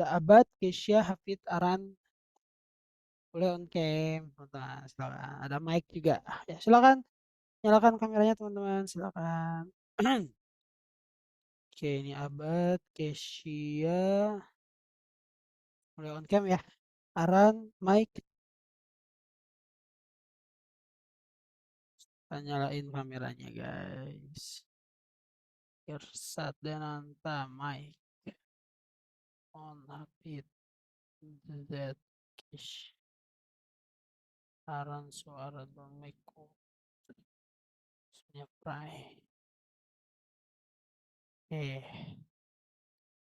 Ada Abad, Keisha, Hafid, Aran, boleh on cam. Nah, silakan. Ada mic juga. Ya, silakan nyalakan kameranya teman-teman. Silakan. Oke, ini Abad, Keisha, boleh on cam ya. Aran, mic, kita nyalain kameranya guys. Irsat dan Anta, mic on, Hafid, Z, Kish, Aran, suara dan mic punya Pray.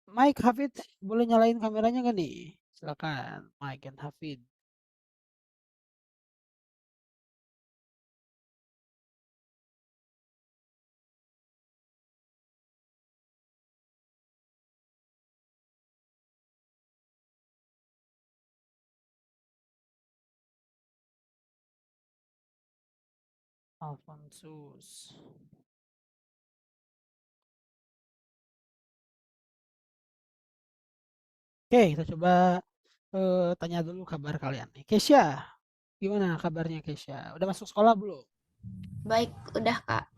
Mike Hafid, boleh nyalain kameranya nggak nih? Silakan, Mike and Hafid. Alfonsus. Oke, kita coba tanya dulu kabar kalian nih. Kesha, gimana kabarnya Kesha? Udah masuk sekolah belum? Baik, udah Kak.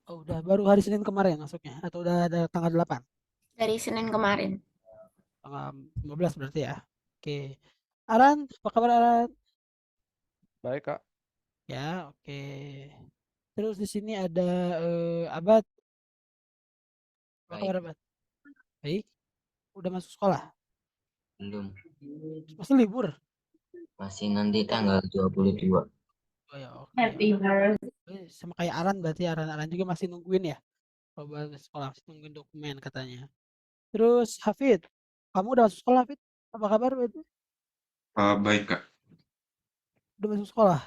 Oh, udah baru hari Senin kemarin masuknya atau udah ada tanggal 8? Dari Senin kemarin. Tanggal 15 berarti ya. Oke. Aran, apa kabar Aran? Baik, Kak. Ya, oke. Terus di sini ada Abad. Apa Baik, kabar Abad? Baik. Udah masuk sekolah? belum. Masih libur? Masih nanti tanggal 22. Oh ya, oke. Sama kayak Aran berarti Aran juga masih nungguin ya. Kalau buat sekolah masih nungguin dokumen katanya. Terus Hafid, kamu udah masuk sekolah Hafid? Apa kabar berarti? Baik, Kak. Udah masuk sekolah?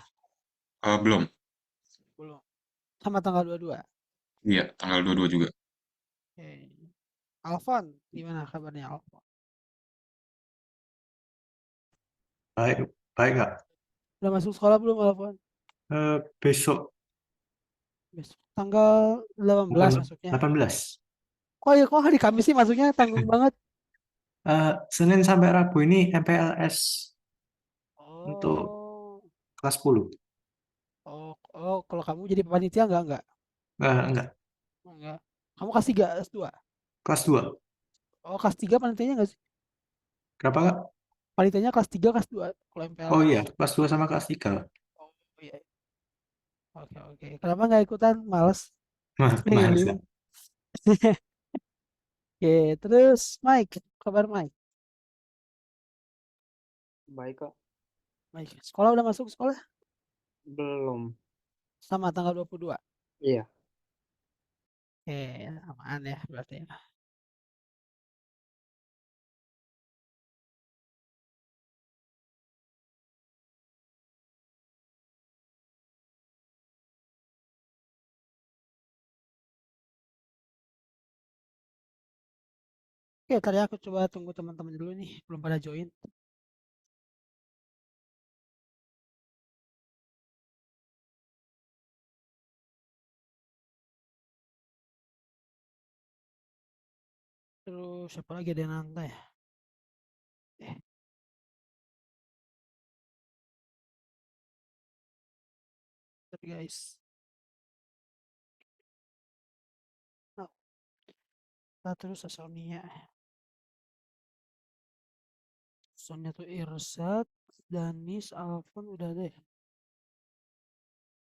Belum. Belum. Sama tanggal 22. Iya, tanggal 22 juga. Oke. Alfon, gimana kabarnya Alfon? Baik, baik Kak. Udah masuk sekolah belum Alfon? Besok Besok tanggal 18 masuknya. 18. Kok hari Kamis sih masuknya tanggung banget. Senin sampai Rabu ini MPLS untuk Oh. kelas 10. Oh, kalau kamu jadi panitia enggak? Enggak, Enggak. Kamu kelas 3, S2? kelas 2. Oh, kelas 3 panitianya enggak sih? Berapa Kak? Panitianya kelas 3, kelas 2 kalau Oh MPLS. iya, kelas 2 sama kelas 3. Oh iya. Oke. Kenapa nggak ikutan? Males. Males Milih. Kak. Oke, terus Mike, kabar Mike? Baik, Kak. Mike, sekolah udah masuk sekolah? Belum. Sama tanggal 22. Iya. Oke, aman ya berarti ya. Oke, tadi aku coba tunggu teman-teman dulu nih, belum pada join. Terus siapa lagi ada yang nanta ya? Eh, tapi guys. Oh, kita terus Sonia. Sonia tuh Irsat, Danis, Alfon udah deh.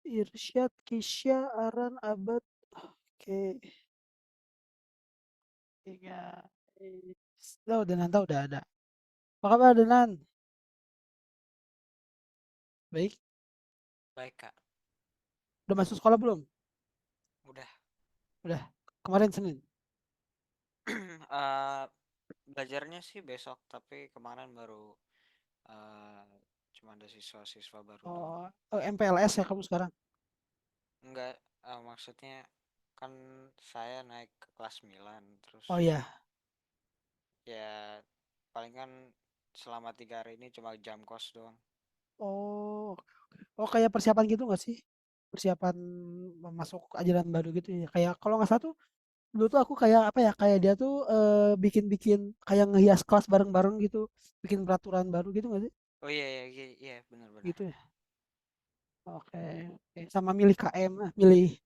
Irsyad, Kisha, Aran, Abad. Oke. Tiga. Udah nanta udah ada. Apa kabar Denan? Baik. Baik, Kak. Udah masuk sekolah belum? Udah. Udah. Kemarin Senin. Belajarnya sih besok, tapi kemarin baru cuma ada siswa-siswa baru doang. MPLS ya kamu sekarang? Enggak, maksudnya kan saya naik ke kelas 9 terus. Oh iya. Ya paling kan selama 3 hari ini cuma jam kos doang. Oh, kayak persiapan gitu nggak sih? Persiapan masuk ajaran baru gitu ya. Kayak kalau nggak salah tuh dulu tuh aku kayak apa ya, kayak dia tuh bikin-bikin kayak ngehias kelas bareng-bareng gitu, bikin peraturan baru gitu nggak sih? Oh iya iya iya, iya benar-benar. Gitu ya. Oke, oke. Sama milih KM, milih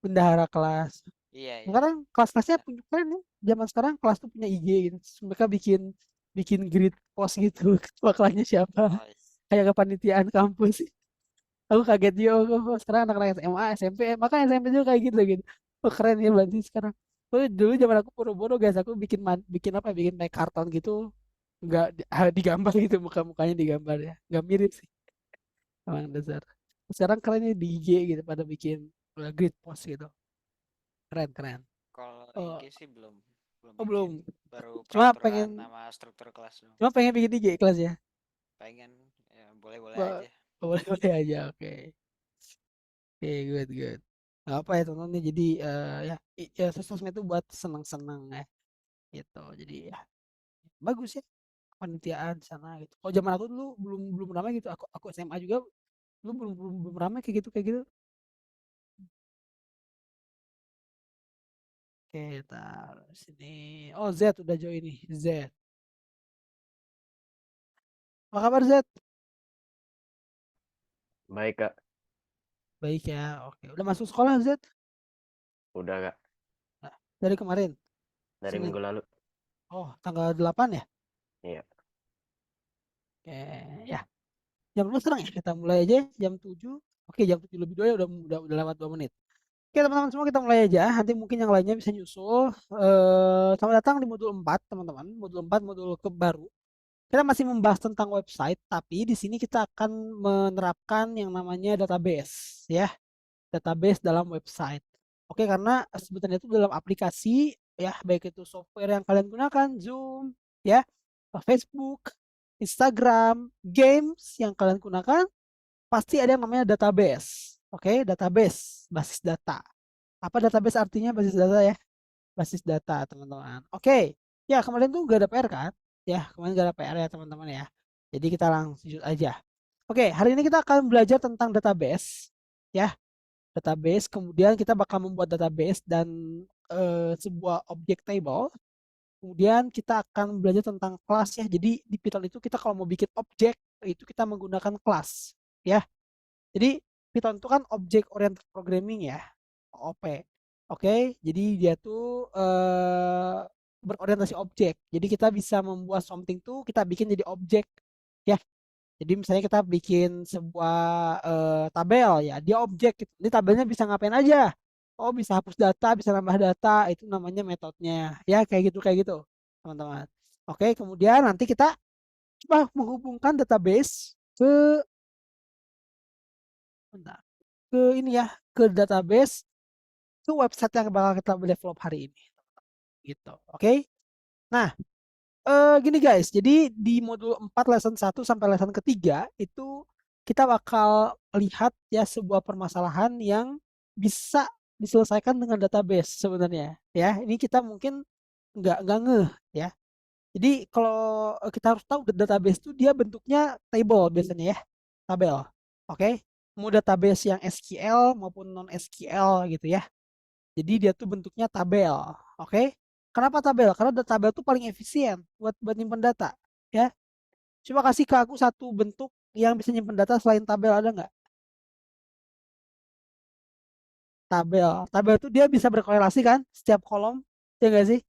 bendahara kelas. Iya iya. Sekarang kelas-kelasnya punya keren ya. Zaman sekarang kelas tuh punya IG gitu. Terus mereka bikin bikin grid post gitu. Ketua kelasnya siapa? Oh, iya. Kayak kepanitiaan kampus. Aku kaget juga. Oh, sekarang anak-anak SMA, SMP, makanya SMP juga kayak gitu gitu. Oh, keren ya berarti sekarang. Oh, dulu zaman aku boro-boro guys, aku bikin apa? Bikin pakai karton gitu. Enggak digambar gitu muka-mukanya digambar ya. Enggak mirip sih. Emang dasar. Sekarang kerennya di IG gitu pada bikin grid post gitu. Keren keren. Kalau Oh, IG sih belum belum oh bikin. belum. Baru Cuma peraturan pengen nama struktur kelas dong. cuma pengen bikin IG kelas ya. Pengen ya boleh-boleh Ba- aja. Boleh boleh aja. Oke. Oke, good good. Nggak apa ya teman-teman ya, jadi ya, ya sosmed itu buat senang-senang ya gitu. Jadi ya bagus ya kepanitiaan di sana gitu. Kalau zaman aku dulu belum belum ramai gitu. Aku SMA juga dulu belum ramai kayak gitu kayak gitu. Oke, tar sini. Oh, Z udah join nih. Z. Apa kabar Z? Baik, Kak. Baik ya. Oke. Udah masuk sekolah Z? Udah, Kak. Nah, dari kemarin. Dari Senin. minggu lalu. Oh, tanggal 8 ya? Iya. Oke, ya. Jam berapa sekarang ya? Kita mulai aja jam 7. Oke, jam 7 lebih 2 ya udah lewat 2 menit. Oke, teman-teman semua kita mulai aja. Nanti mungkin yang lainnya bisa nyusul. Selamat datang di modul 4, teman-teman. Modul 4 modul baru. Kita masih membahas tentang website, tapi di sini kita akan menerapkan yang namanya database, ya. Database dalam website. Oke, karena sebenarnya itu dalam aplikasi, ya, baik itu software yang kalian gunakan, Zoom, ya, Facebook, Instagram, games yang kalian gunakan, pasti ada yang namanya database. Oke, database, basis data. Apa database artinya basis data ya? Basis data, teman-teman. Oke, ya kemarin tuh gak ada PR kan? Ya, kemarin gak ada PR ya teman-teman ya. Jadi kita langsung aja. Oke, hari ini kita akan belajar tentang database. Ya, database. Kemudian kita bakal membuat database dan sebuah objek table. Kemudian kita akan belajar tentang kelas ya. Jadi di Python itu kita kalau mau bikin objek itu kita menggunakan kelas. Ya, jadi Python itu kan object oriented programming ya, OOP. Oke, jadi dia tuh berorientasi objek. Jadi kita bisa membuat something tuh kita bikin jadi objek ya. Jadi misalnya kita bikin sebuah tabel ya, dia objek gitu. Ini tabelnya bisa ngapain aja? Oh, bisa hapus data, bisa nambah data, itu namanya metodenya. Ya, kayak gitu, teman-teman. Oke, kemudian nanti kita coba menghubungkan database ke bentar, ke ini ya, ke database, ke website yang bakal kita develop hari ini. Gitu. Oke. Nah, gini guys, jadi di modul 4 lesson 1 sampai lesson ketiga itu kita bakal lihat ya sebuah permasalahan yang bisa diselesaikan dengan database sebenarnya. Ya, ini kita mungkin nggak ngeh ya. Jadi kalau kita harus tahu database itu dia bentuknya table biasanya ya, tabel. Oke. Mau database yang SQL maupun non SQL gitu ya. Jadi dia tuh bentuknya tabel. Oke. Kenapa tabel? Karena tabel tuh paling efisien buat nyimpen data. Ya. Coba kasih ke aku satu bentuk yang bisa nyimpen data selain tabel, ada nggak? Tabel. Tabel tuh dia bisa berkorelasi kan setiap kolom. Ya nggak sih?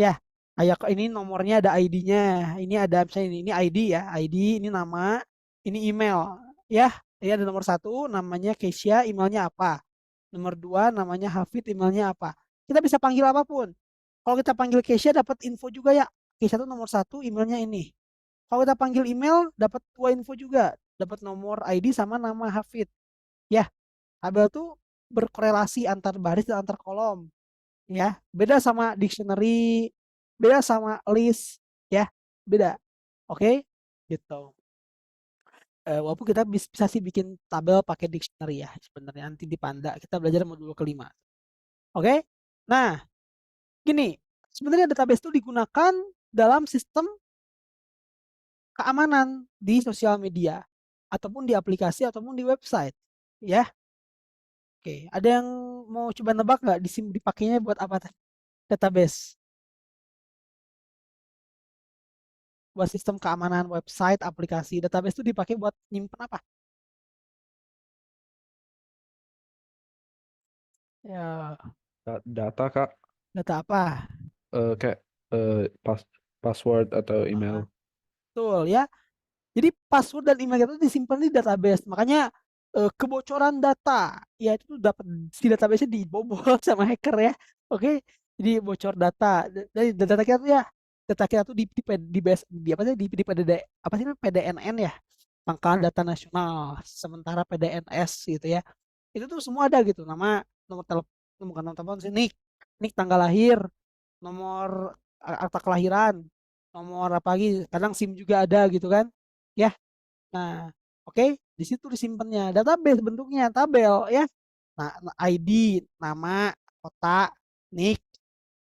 Ya. Kayak ini nomornya ada ID-nya. Ini ada misalnya ini ID ya. ID ini nama, ini email. Ya. Ini ada nomor 1 namanya Keisha, emailnya apa? Nomor 2 namanya Hafid, emailnya apa? Kita bisa panggil apapun. Kalau kita panggil Keisha dapat info juga ya. Keisha itu nomor 1, emailnya ini. Kalau kita panggil email dapat 2 info juga. Dapat nomor ID sama nama Hafid. Ya, tabel tuh berkorelasi antar baris dan antar kolom. Ya, beda sama dictionary, beda sama list, ya, beda. Oke, gitu. Walaupun kita bisa sih bikin tabel pakai dictionary ya sebenarnya nanti di Panda kita belajar modul kelima. Oke, nah gini, sebenarnya database itu digunakan dalam sistem keamanan di sosial media ataupun di aplikasi ataupun di website ya. Oke, ada yang mau coba nebak nggak di SIM dipakainya buat apa? database. Buat sistem keamanan website, aplikasi. Database itu dipakai buat nyimpen apa? Ya, Data Kak, data apa? kayak password atau email. Betul ya. Jadi password dan email itu disimpan di database. Makanya kebocoran data, ya itu dapat si database dibobol sama hacker ya. Oke, jadi bocor data dari data kita tuh ya. Data kita tuh di apa sih di PDD, apa sih namanya, PDNN ya. Pangkalan Data Nasional. Sementara PDNS gitu ya. Itu tuh semua ada gitu. Nama, nomor telepon, bukan nomor telepon sih, nik tanggal lahir, nomor akta kelahiran, nomor apa lagi, kadang SIM juga ada gitu kan. Ya. Nah, oke, di situ disimpannya. Database bentuknya tabel ya. Nah, ID, nama, kota, nik,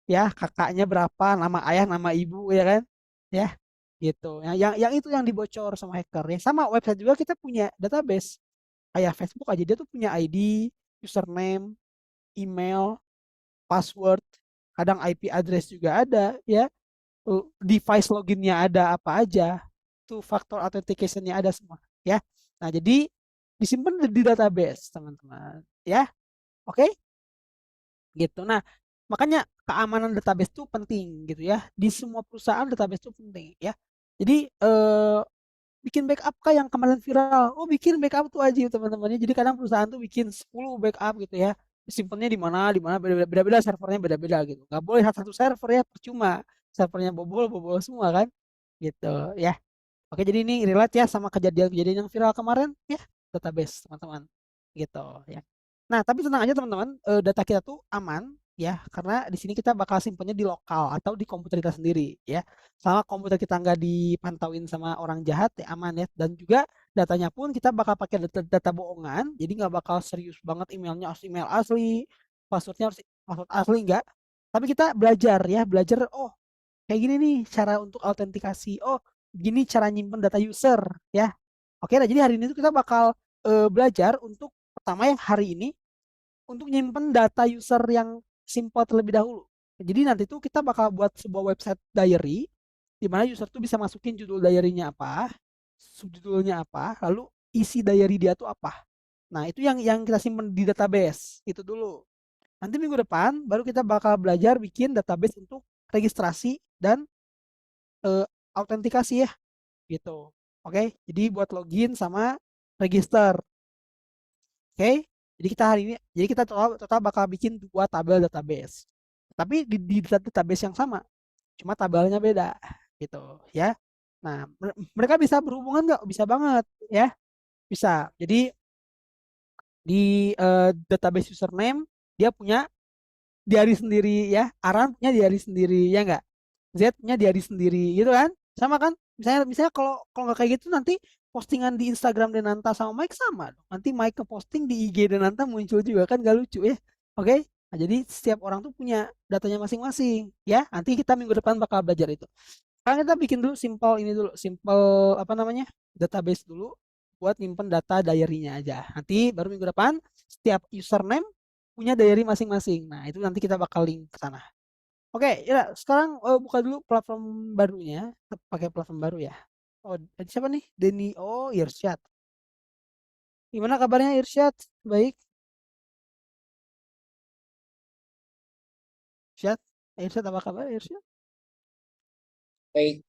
ya, kakaknya berapa, nama ayah, nama ibu ya kan? Ya, gitu. Yang itu yang dibocor sama hacker ya. Sama website juga kita punya database. Kayak Facebook aja dia tuh punya ID, username, email, password, kadang IP address juga ada ya. Device loginnya ada apa aja, tuh factor authentication-nya ada semua ya. Nah, jadi disimpan di database teman-teman ya. Oke, gitu. Nah, makanya keamanan database itu penting gitu ya. Di semua perusahaan database itu penting ya. Jadi bikin backup kah yang kemarin viral? Oh, bikin backup tuh aja teman-temannya. Jadi kadang perusahaan tuh bikin 10 backup gitu ya. Simpennya di mana beda-beda, servernya beda-beda gitu. Nggak boleh satu server ya, percuma. Servernya bobol semua kan. Gitu ya. Oke, jadi ini relate ya sama kejadian-kejadian yang viral kemarin ya, database teman-teman. Gitu ya. Nah, tapi tenang aja teman-teman, data kita tuh aman ya, karena di sini kita bakal simpennya di lokal atau di komputer kita sendiri ya. Sama komputer kita nggak dipantauin sama orang jahat ya, aman ya. Dan juga datanya pun kita bakal pakai data bohongan, jadi nggak bakal serius banget, emailnya harus email asli, passwordnya harus password asli nggak. Tapi kita belajar ya, belajar, oh kayak gini nih cara untuk autentikasi, oh gini cara nyimpen data user ya. Oke, nah jadi hari ini tuh kita bakal belajar untuk pertama ya hari ini untuk nyimpen data user yang simple terlebih dahulu. Jadi nanti tuh kita bakal buat sebuah website diary di mana user tuh bisa masukin judul diary-nya apa, subjudulnya apa, lalu isi diary dia tuh apa. Nah, itu yang kita simpen di database. Itu dulu. Nanti minggu depan baru kita bakal belajar bikin database untuk registrasi dan autentikasi ya gitu. Oke, jadi buat login sama register. Oke, jadi kita total bakal bikin 2 tabel database. Tapi di database yang sama, cuma tabelnya beda gitu ya. Nah, mereka bisa berhubungan nggak? Bisa banget ya, bisa. Jadi di database username dia punya diary sendiri ya, Aran punya diary sendiri ya nggak, Z punya diary sendiri gitu kan, sama kan? Misalnya kalau nggak kayak gitu nanti postingan di Instagram Denanta sama Mike sama dong. Nanti Mike ke posting di IG Denanta muncul juga kan, gak lucu ya. Oke, nah, jadi setiap orang tuh punya datanya masing-masing ya. Nanti kita minggu depan bakal belajar itu. Sekarang kita bikin dulu simple apa namanya, database dulu buat nyimpen data diary-nya aja. Nanti baru minggu depan setiap username punya diary masing-masing. Nah, itu nanti kita bakal link ke sana. Oke, ya sekarang buka dulu platform barunya. Pakai platform baru ya. Oh, siapa nih? Denny. Oh, Irsyad. Gimana kabarnya Irsyad? Baik. Irsyad, apa kabar Irsyad? Baik.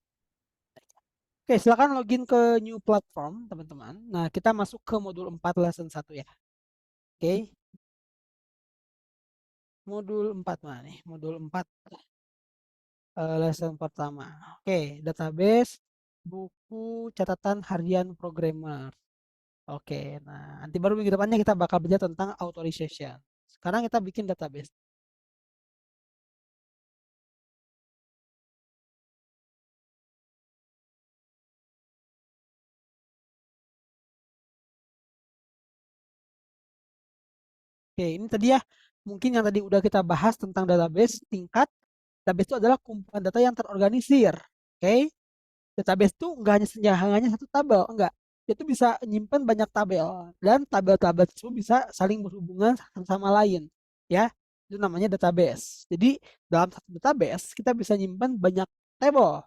Oke, silakan login ke new platform, teman-teman. Nah, kita masuk ke modul 4 lesson 1 ya. Oke. Modul 4 mana nih? Modul 4 lesson pertama. Oke, database, buku catatan harian programmer. Oke, nah nanti baru minggu depannya kita bakal belajar tentang authorization. Sekarang kita bikin database. Oke, ini tadi ya, mungkin yang tadi udah kita bahas tentang database tingkat. Database itu adalah kumpulan data yang terorganisir. Oke, database itu nggak hanya satu tabel, enggak. Itu bisa nyimpen banyak tabel dan tabel-tabel itu bisa saling berhubungan satu sama lain, ya. Itu namanya database. Jadi dalam satu database kita bisa nyimpan banyak table,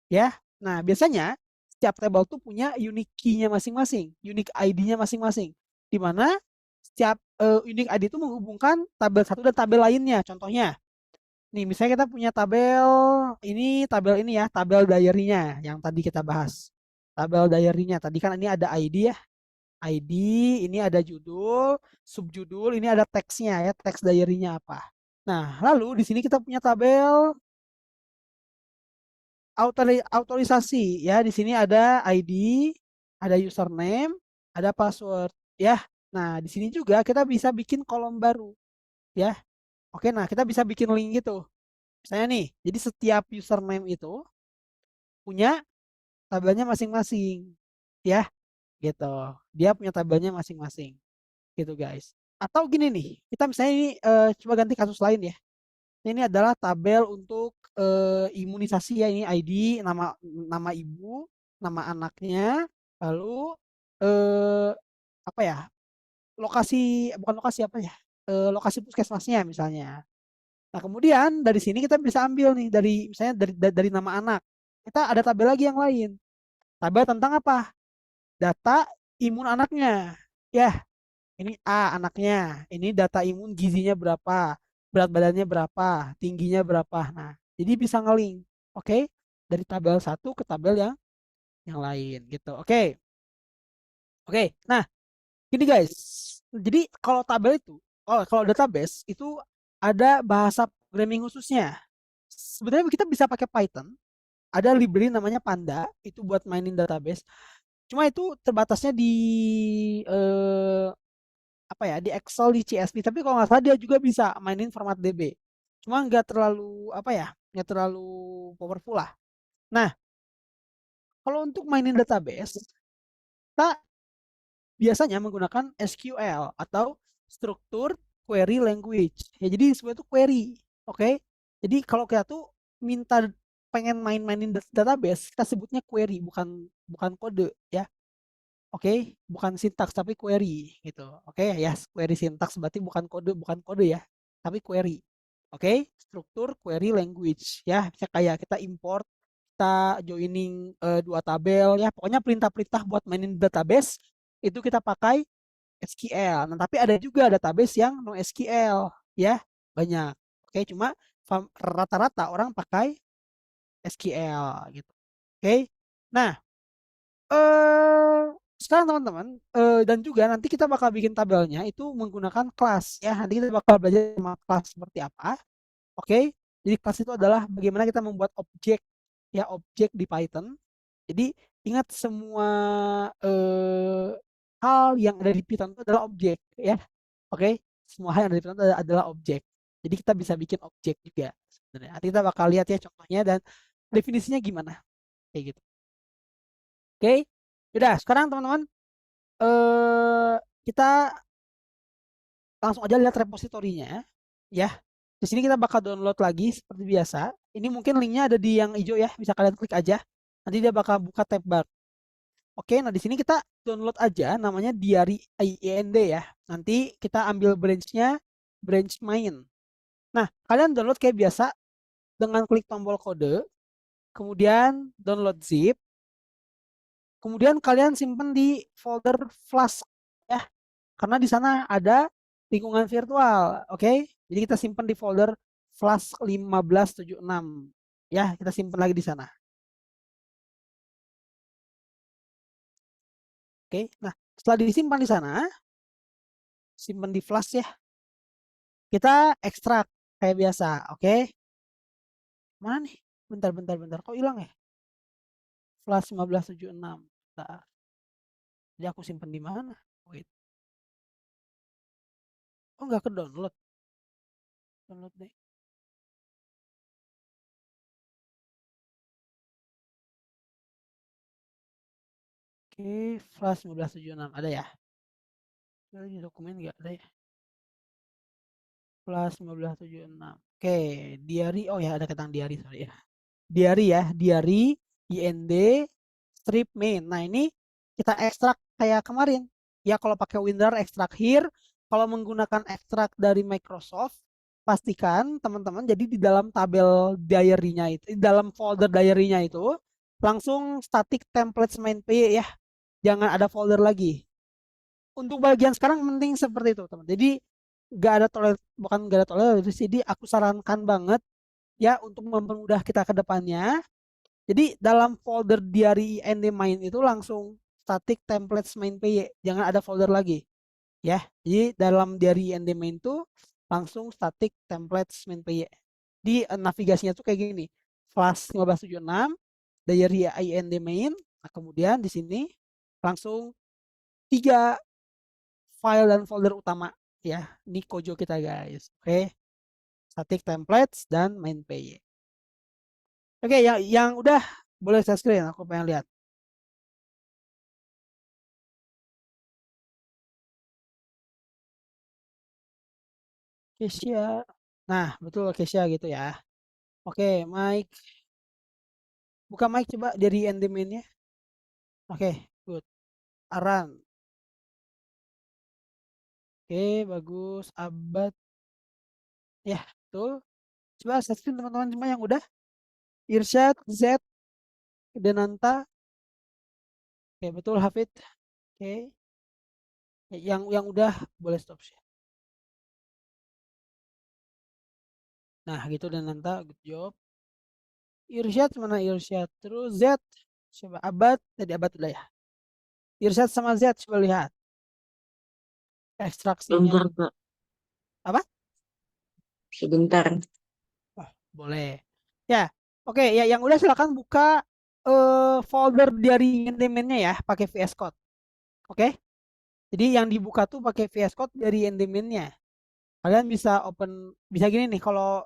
ya. Nah, biasanya setiap table tuh punya unique key-nya masing-masing, unique ID-nya masing-masing. Di mana setiap unique ID itu menghubungkan tabel satu dan tabel lainnya. Contohnya, nih misalnya kita punya tabel ini ya, tabel diary-nya yang tadi kita bahas. Tabel diary-nya tadi kan ini ada ID ya. ID, ini ada judul, subjudul, ini ada teksnya ya, teks diary-nya apa. Nah, lalu di sini kita punya tabel autorisasi ya. Di sini ada ID, ada username, ada password ya. Nah, di sini juga kita bisa bikin kolom baru ya. Oke, nah kita bisa bikin link gitu. Misalnya nih, jadi setiap username itu punya tabelnya masing-masing ya. Gitu. Dia punya tabelnya masing-masing. Gitu guys. Atau gini nih, kita misalnya ini coba ganti kasus lain ya. Ini adalah tabel untuk imunisasi ya, ini ID, nama ibu, nama anaknya, lalu apa ya? Bukan lokasi apa ya? Lokasi puskesmasnya misalnya. Nah, kemudian dari sini kita bisa ambil nih misalnya dari nama anak. Kita ada tabel lagi yang lain. Tabel tentang apa? Data imun anaknya. Ya, ini A anaknya. Ini data imun gizinya berapa, berat badannya berapa, tingginya berapa. Nah, jadi bisa ngeling, oke? Dari tabel satu ke tabel yang lain gitu. Oke. Oke. Nah, gini guys. Jadi kalau kalau database itu ada bahasa programming khususnya. Sebenarnya kita bisa pakai Python. Ada library namanya Panda, itu buat mainin database. Cuma itu terbatasnya di apa ya, di Excel, di CSV. Tapi kalau nggak salah dia juga bisa mainin format DB. Cuma nggak terlalu apa ya, nggak terlalu powerful lah. Nah, kalau untuk mainin database, kita biasanya menggunakan SQL atau struktur query language. Ya, jadi sebenarnya itu query, oke? Jadi kalau kita tuh pengen mainin database, kita sebutnya query, bukan kode ya. Oke, bukan sintaks tapi query gitu. Oke, ya query sintaks berarti bukan kode ya, tapi query. Oke, struktur query language ya. Bisa kayak kita import, kita joining dua tabel ya. Pokoknya perintah-perintah buat mainin database itu kita pakai SQL. Nah, tapi ada juga database yang NoSQL ya, banyak. Oke, cuma rata-rata orang pakai SQL gitu. Oke. Nah, sekarang teman-teman, dan juga nanti kita bakal bikin tabelnya itu menggunakan kelas ya. Nanti kita bakal belajar sama kelas seperti apa. Oke. Jadi kelas itu adalah bagaimana kita membuat objek ya, objek di Python. Jadi ingat semua hal yang ada di Python itu adalah objek ya. Oke. Semua hal yang ada di Python itu adalah objek. Jadi kita bisa bikin objek juga sebenarnya. Nanti kita bakal lihat ya contohnya dan definisinya gimana. Kayak gitu. Oke. Udah, sekarang teman-teman kita langsung aja lihat repositorinya ya. Di sini kita bakal download lagi seperti biasa. Ini mungkin linknya ada di yang hijau ya, bisa kalian klik aja. Nanti dia bakal buka tab bar. Oke, nah di sini kita download aja namanya diary IND ya. Nanti kita ambil branch-nya, branch main. Nah, kalian download kayak biasa dengan klik tombol kode, kemudian download zip. Kemudian kalian simpan di folder flash ya. Karena di sana ada lingkungan virtual, oke? Jadi kita simpan di folder flash 1576. Ya, kita simpan lagi di sana. Oke. Nah, setelah disimpan di sana, simpan di flash ya. Kita ekstrak kayak biasa, oke? Mana nih? Bentar. Kok hilang ya? Flash 1576. Bentar. Jadi aku simpan di mana? Wait. Oh, nggak ke download. Download deh. Oke, flash 1576 ada ya? Di dokumen nggak ada ya? Flash 1576. Oke, diary. Oh ya, ada tentang diary, sorry ya. Diary ya, diary IND strip main. Nah, ini kita ekstrak kayak kemarin. Ya, kalau pakai WinRAR ekstrak here, kalau menggunakan ekstrak dari Microsoft pastikan teman-teman jadi di dalam tabel diary-nya itu, di dalam folder diary-nya itu langsung static templates main PY ya. Jangan ada folder lagi. Untuk bagian sekarang penting seperti itu, teman. Jadi nggak ada bukan nggak ada toleransi, jadi aku sarankan banget ya untuk mempermudah kita ke depannya. Jadi dalam folder diary IND main itu langsung static templates main PY, jangan ada folder lagi. Ya, jadi dalam diary IND main itu langsung static templates main PY. Di navigasinya tuh kayak gini. Flash 1576 diary IND main. Nah, kemudian di sini langsung 3 file dan folder utama ya. Ini Kojo kita guys. Oke. Static templates dan main PY. Oke, yang udah boleh share screen, aku pengen lihat. Kesia. Nah, betul Kesia gitu ya. Oke, Mike. Buka mic coba dari endemainnya. Oke, good. Aran. Oke, bagus. Abad. Ya, betul. Coba setting teman-teman semua yang udah. Irsyad, Z, Denanta. Oke, betul Hafid. Oke. Yang udah boleh stop sih. Nah, gitu Denanta, good job. Irsyad mana Irsyad? Terus Z. Coba Abad, tadi Abad udah ya. Irsyad sama Z coba lihat. Ekstraksinya. Sebentar, Kak. Apa? Sebentar. Oh, boleh. Ya, oke ya yang udah silakan buka folder dari endemennya ya pakai VS Code. Oke. Jadi yang dibuka tuh pakai VS Code dari endemennya. Kalian bisa open, bisa gini nih kalau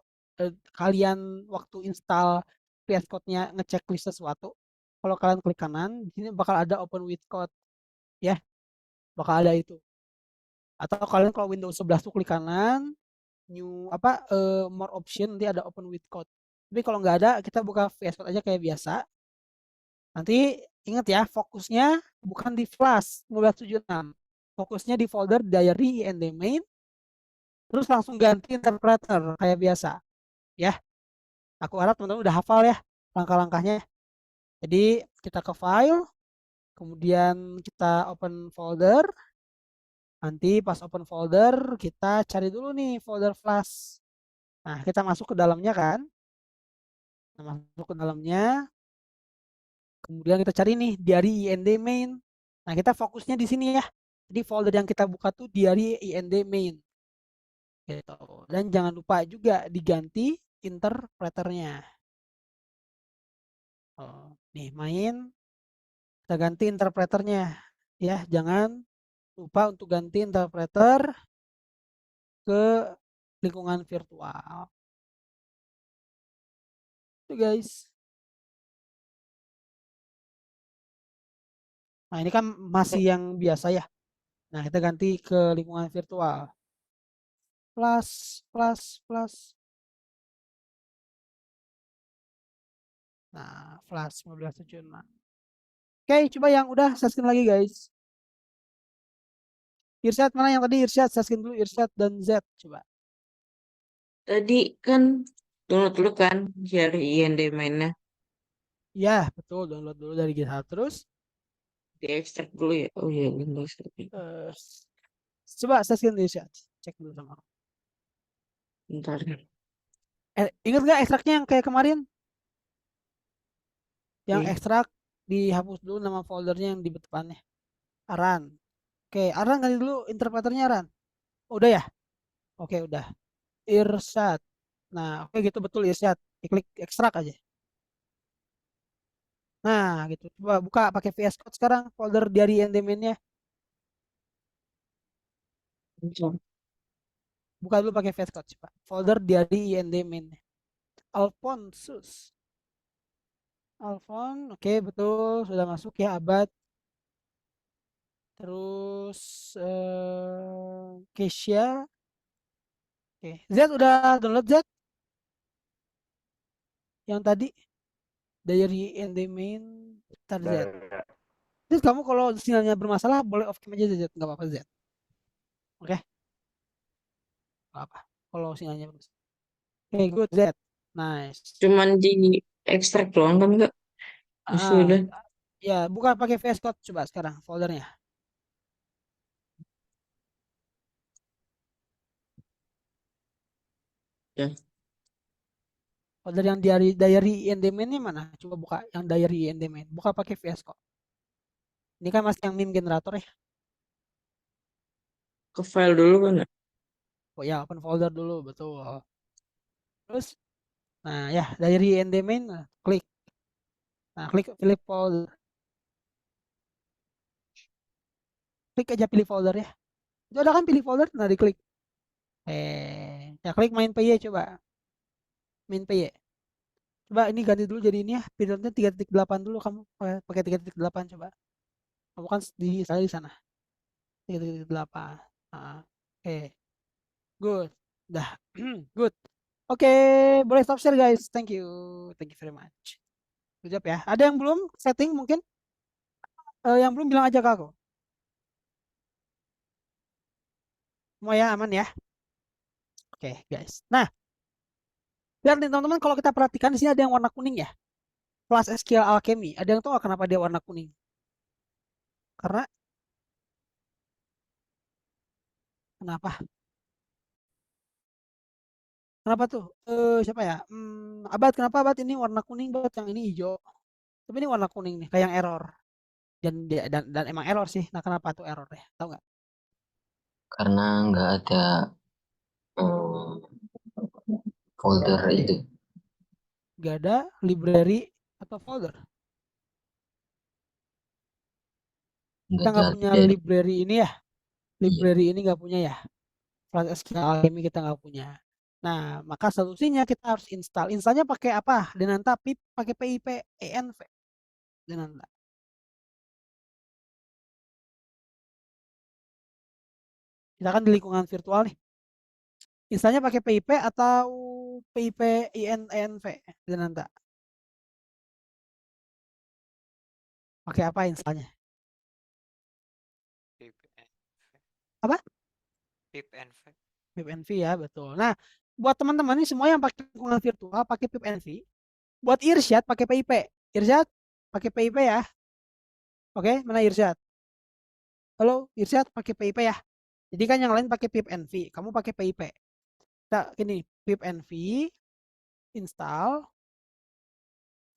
kalian waktu install VS Code-nya ngecek list sesuatu. Kalau kalian klik kanan, di sini bakal ada open with code. Ya. Bakal ada itu. Atau kalian kalau Windows 11 tuh klik kanan, new more option, nanti ada open with code. Tapi kalau nggak ada, kita buka VS Code aja kayak biasa. Nanti ingat ya, fokusnya bukan di flash 1576. Fokusnya di folder diary IND main. Terus langsung ganti interpreter kayak biasa. Ya. Aku harap teman-teman udah hafal ya langkah-langkahnya. Jadi kita ke file, kemudian kita open folder. Nanti pas open folder, kita cari dulu nih folder flash. Nah, kita masuk ke dalamnya kan. Nah, masuk ke dalamnya. Kemudian kita cari nih diary IND main. Nah, kita fokusnya di sini ya. Jadi folder yang kita buka tuh diary IND main. Gitu. Dan jangan lupa juga diganti interpreternya. Oh, nih main. Kita ganti interpreternya. Ya, jangan lupa untuk ganti interpreter ke lingkungan virtual. Itu guys. Nah, ini kan masih yang biasa ya. Nah, kita ganti ke lingkungan virtual. Plus. Nah, flash 1576. Oke, coba yang udah saskin lagi guys. Irsyad mana yang tadi? Irsyad, saskin dulu Irsyad dan Z coba. Tadi kan download dulu kan dari IND mainnya. Ya, betul. Download dulu dari GitHub. Terus Diekstrak dulu ya. Oh iya, Windows. coba saskin Irsyad. Cek dulu sama aku. Bentar. Ingat nggak ekstraknya yang kayak kemarin? Yang Iya. ekstrak dihapus dulu nama foldernya yang di depannya. Aran. Oke, Aran ganti dulu interpreternya Aran. Udah ya? Oke, udah. Irsyad. Nah, oke gitu betul Irsyad. Klik ekstrak aja. Nah, gitu. Coba buka pakai VS Code sekarang folder dari endemennya. Bentar. Buka dulu pakai VS Code coba. Folder dari endemen. Alphonsus. Alphon, oke betul sudah masuk ya Abad. Terus Kesia. Oke, Z udah download Z? Yang tadi dari endemen tar Z. Terus kamu kalau sinyalnya bermasalah boleh off cam aja Z, nggak apa-apa Z. Oke. Nggak apa. Kalau sinyalnya bermasalah. Oke, good Z. Nice. Cuman di ekstrak doang kan enggak? Sudah. Ya, buka pakai VS Code coba sekarang foldernya. Ya. Folder yang diary INDMain ini mana? Coba buka yang diary INDMain. Buka pakai VS Code. Ini kan masih yang meme generator ya. Ke file dulu kan ya? Oh ya, open folder dulu, betul. Terus, nah ya, diary INDMain, klik. Nah, klik pilih folder. Klik aja pilih folder ya. Itu ada kan pilih folder, nah diklik. Ya klik main PY coba. Main PY. Coba ini ganti dulu jadi ini ya. Periodenya 3.8 dulu kamu pakai 3.8 coba. Kamu kan di saya di sana. 3.8. Nah, oke. Good. Dah. Good. Oke, boleh stop share guys. Thank you. Thank you very much. Good job ya. Ada yang belum setting mungkin? Yang belum bilang aja ke aku. Semua ya aman ya. Oke, guys. Nah, lihat nih teman-teman kalau kita perhatikan di sini ada yang warna kuning ya. Plus SQL Alchemy. Ada yang tahu kenapa dia warna kuning? Karena kenapa? Kenapa tuh? Siapa ya? Abad kenapa Abad ini warna kuning banget, yang ini hijau. Tapi ini warna kuning nih, kayak yang error. Dan emang error sih. Nah, kenapa tuh error ya? Tahu nggak? Karena nggak ada folder itu. Gak ada library atau folder. Kita nggak punya library ini ya. Library ini nggak punya ya. Plus SQL Alchemy kita nggak punya. Nah, maka solusinya kita harus install. Installnya pakai apa? Denanta pip pakai pip env. Denanta. Kita kan di lingkungan virtual nih. Installnya pakai pip atau pip env Denanta. Pakai apa installnya? Apa? pipenv. pipenv ya, betul. Nah, buat teman-teman ini semua yang pakai lingkungan virtual pakai pipenv. Buat Irsyad pakai pip. Irsyad pakai pip ya. Oke, mana Irsyad? Halo, Irsyad pakai pip ya. Jadi kan yang lain pakai pipenv, kamu pakai pip. Nah, gini, pipenv install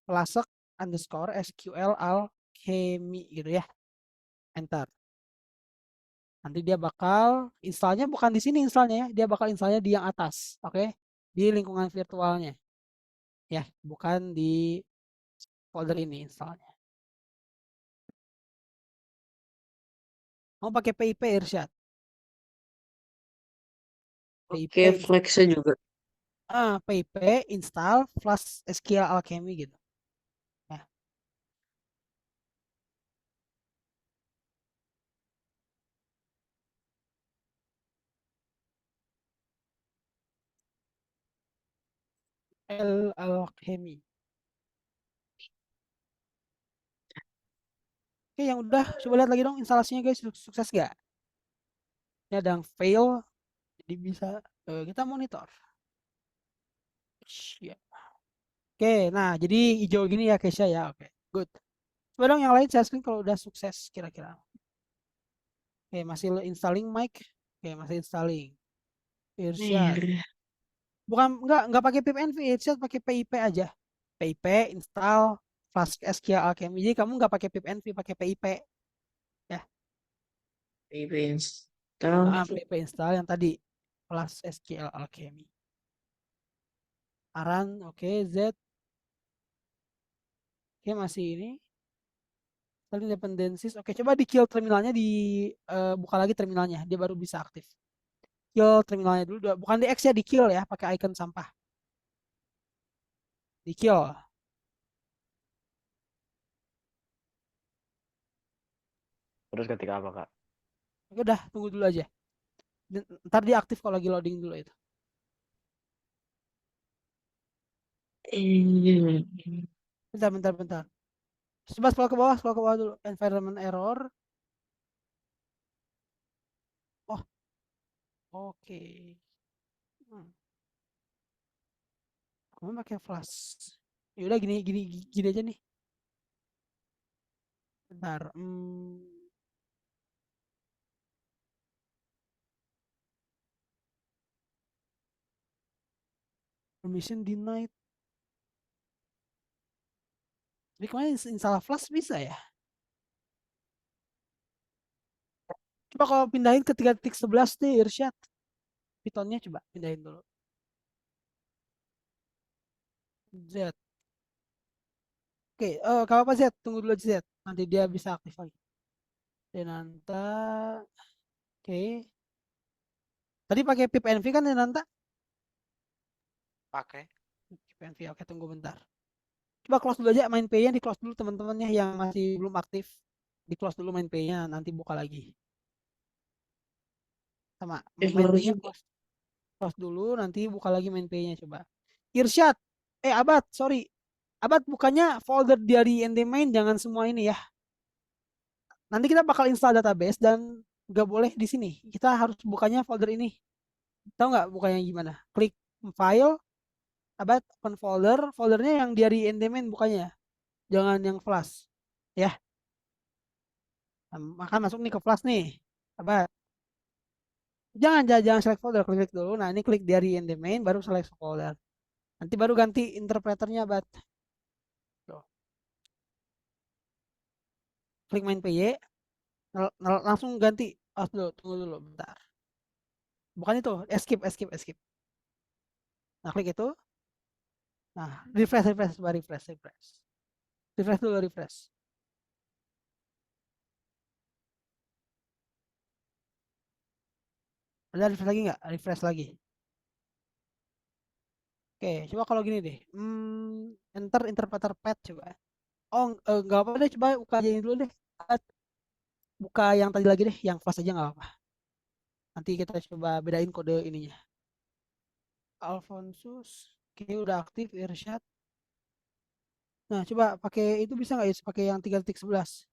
flask underscore SQL alchemy gitu ya. Enter. Nanti dia bakal installnya bukan di sini installnya ya, dia bakal installnya di yang atas, oke? Di lingkungan virtualnya. Ya, bukan di folder ini installnya. Mau pakai pip Irsyad? Oke, Flex juga. Pip install flash SQL alchemy gitu. Ya. Alchemy. Oke, yang udah coba lihat lagi dong instalasinya guys, sukses gak? Ini ada yang fail, jadi bisa kita monitor. Ya. Oke, nah jadi hijau gini ya Kesha ya, oke, good. Coba dong yang lain share screen kalau udah sukses kira-kira. Oke, masih installing mic. Oke, masih installing. Irsyad. Bukan enggak pakai pipenv, Irsyad pakai pip aja. Pip install flask SQL Alchemy. Jadi kamu enggak pakai pipenv, pakai pip. Ya. Pip install. Pip install yang tadi flask SQL Alchemy. Aran, oke, Z. Oke, masih ini. Installing dependencies. Oke, coba di kill terminalnya, buka lagi terminalnya, dia baru bisa aktif. Kill terminalnya dulu, bukan di X ya, di kill ya, pakai icon sampah. Di kill. Terus ketika apa, Kak? Udah, tunggu dulu aja. Ntar dia aktif kalau lagi loading dulu itu. Bentar. Coba scroll ke bawah dulu. Environment error. Oh, oke. Kamu pakai flash. Ya udah gini aja nih. Bentar. Permission denied. Tapi kemarin install flash bisa ya? Coba kalau pindahin ke 3.11 nih Irsyad. Pythonnya coba pindahin dulu. Z. Oke, kalau apa Z? Tunggu dulu Z. Nanti dia bisa aktif lagi. Denanta. Oke. Tadi pakai pip env kan Denanta? Pakai. Pip env. Oke, tunggu bentar. Coba close dulu aja main pay-nya, di close dulu teman-temannya yang masih belum aktif. Di close dulu main pay-nya, nanti buka lagi. Sama main baru pay-nya juga. close dulu, nanti buka lagi main pay-nya coba. Irsyad, Abad, sorry. Abad bukanya folder dari ND main, jangan semua ini ya. Nanti kita bakal install database dan nggak boleh di sini. Kita harus bukanya folder ini. Tahu nggak bukanya gimana? Klik file, Abad open folder, foldernya yang dari ND main bukanya. Jangan yang flash. Ya. Akan masuk nih ke flash nih. Abad. Jangan select folder, klik dulu. Nah, ini klik dari ND main baru select folder. Nanti baru ganti interpreternya, Abad. Tuh. Klik main PY, langsung ganti. Dulu, tunggu dulu bentar. Bukan itu, escape. Nah, klik itu. Nah, refresh. Refresh dulu, refresh. Ada refresh lagi nggak? Refresh lagi. Oke, coba kalau gini deh. Enter interpreter path coba. Oh, nggak apa deh, coba buka aja ini dulu deh. Buka yang tadi lagi deh, yang flash aja nggak apa-apa. Nanti kita coba bedain kode ininya. Alfonsus, oke udah aktif Irsyad. Nah, coba pakai itu bisa nggak ya? Pakai yang 3.11.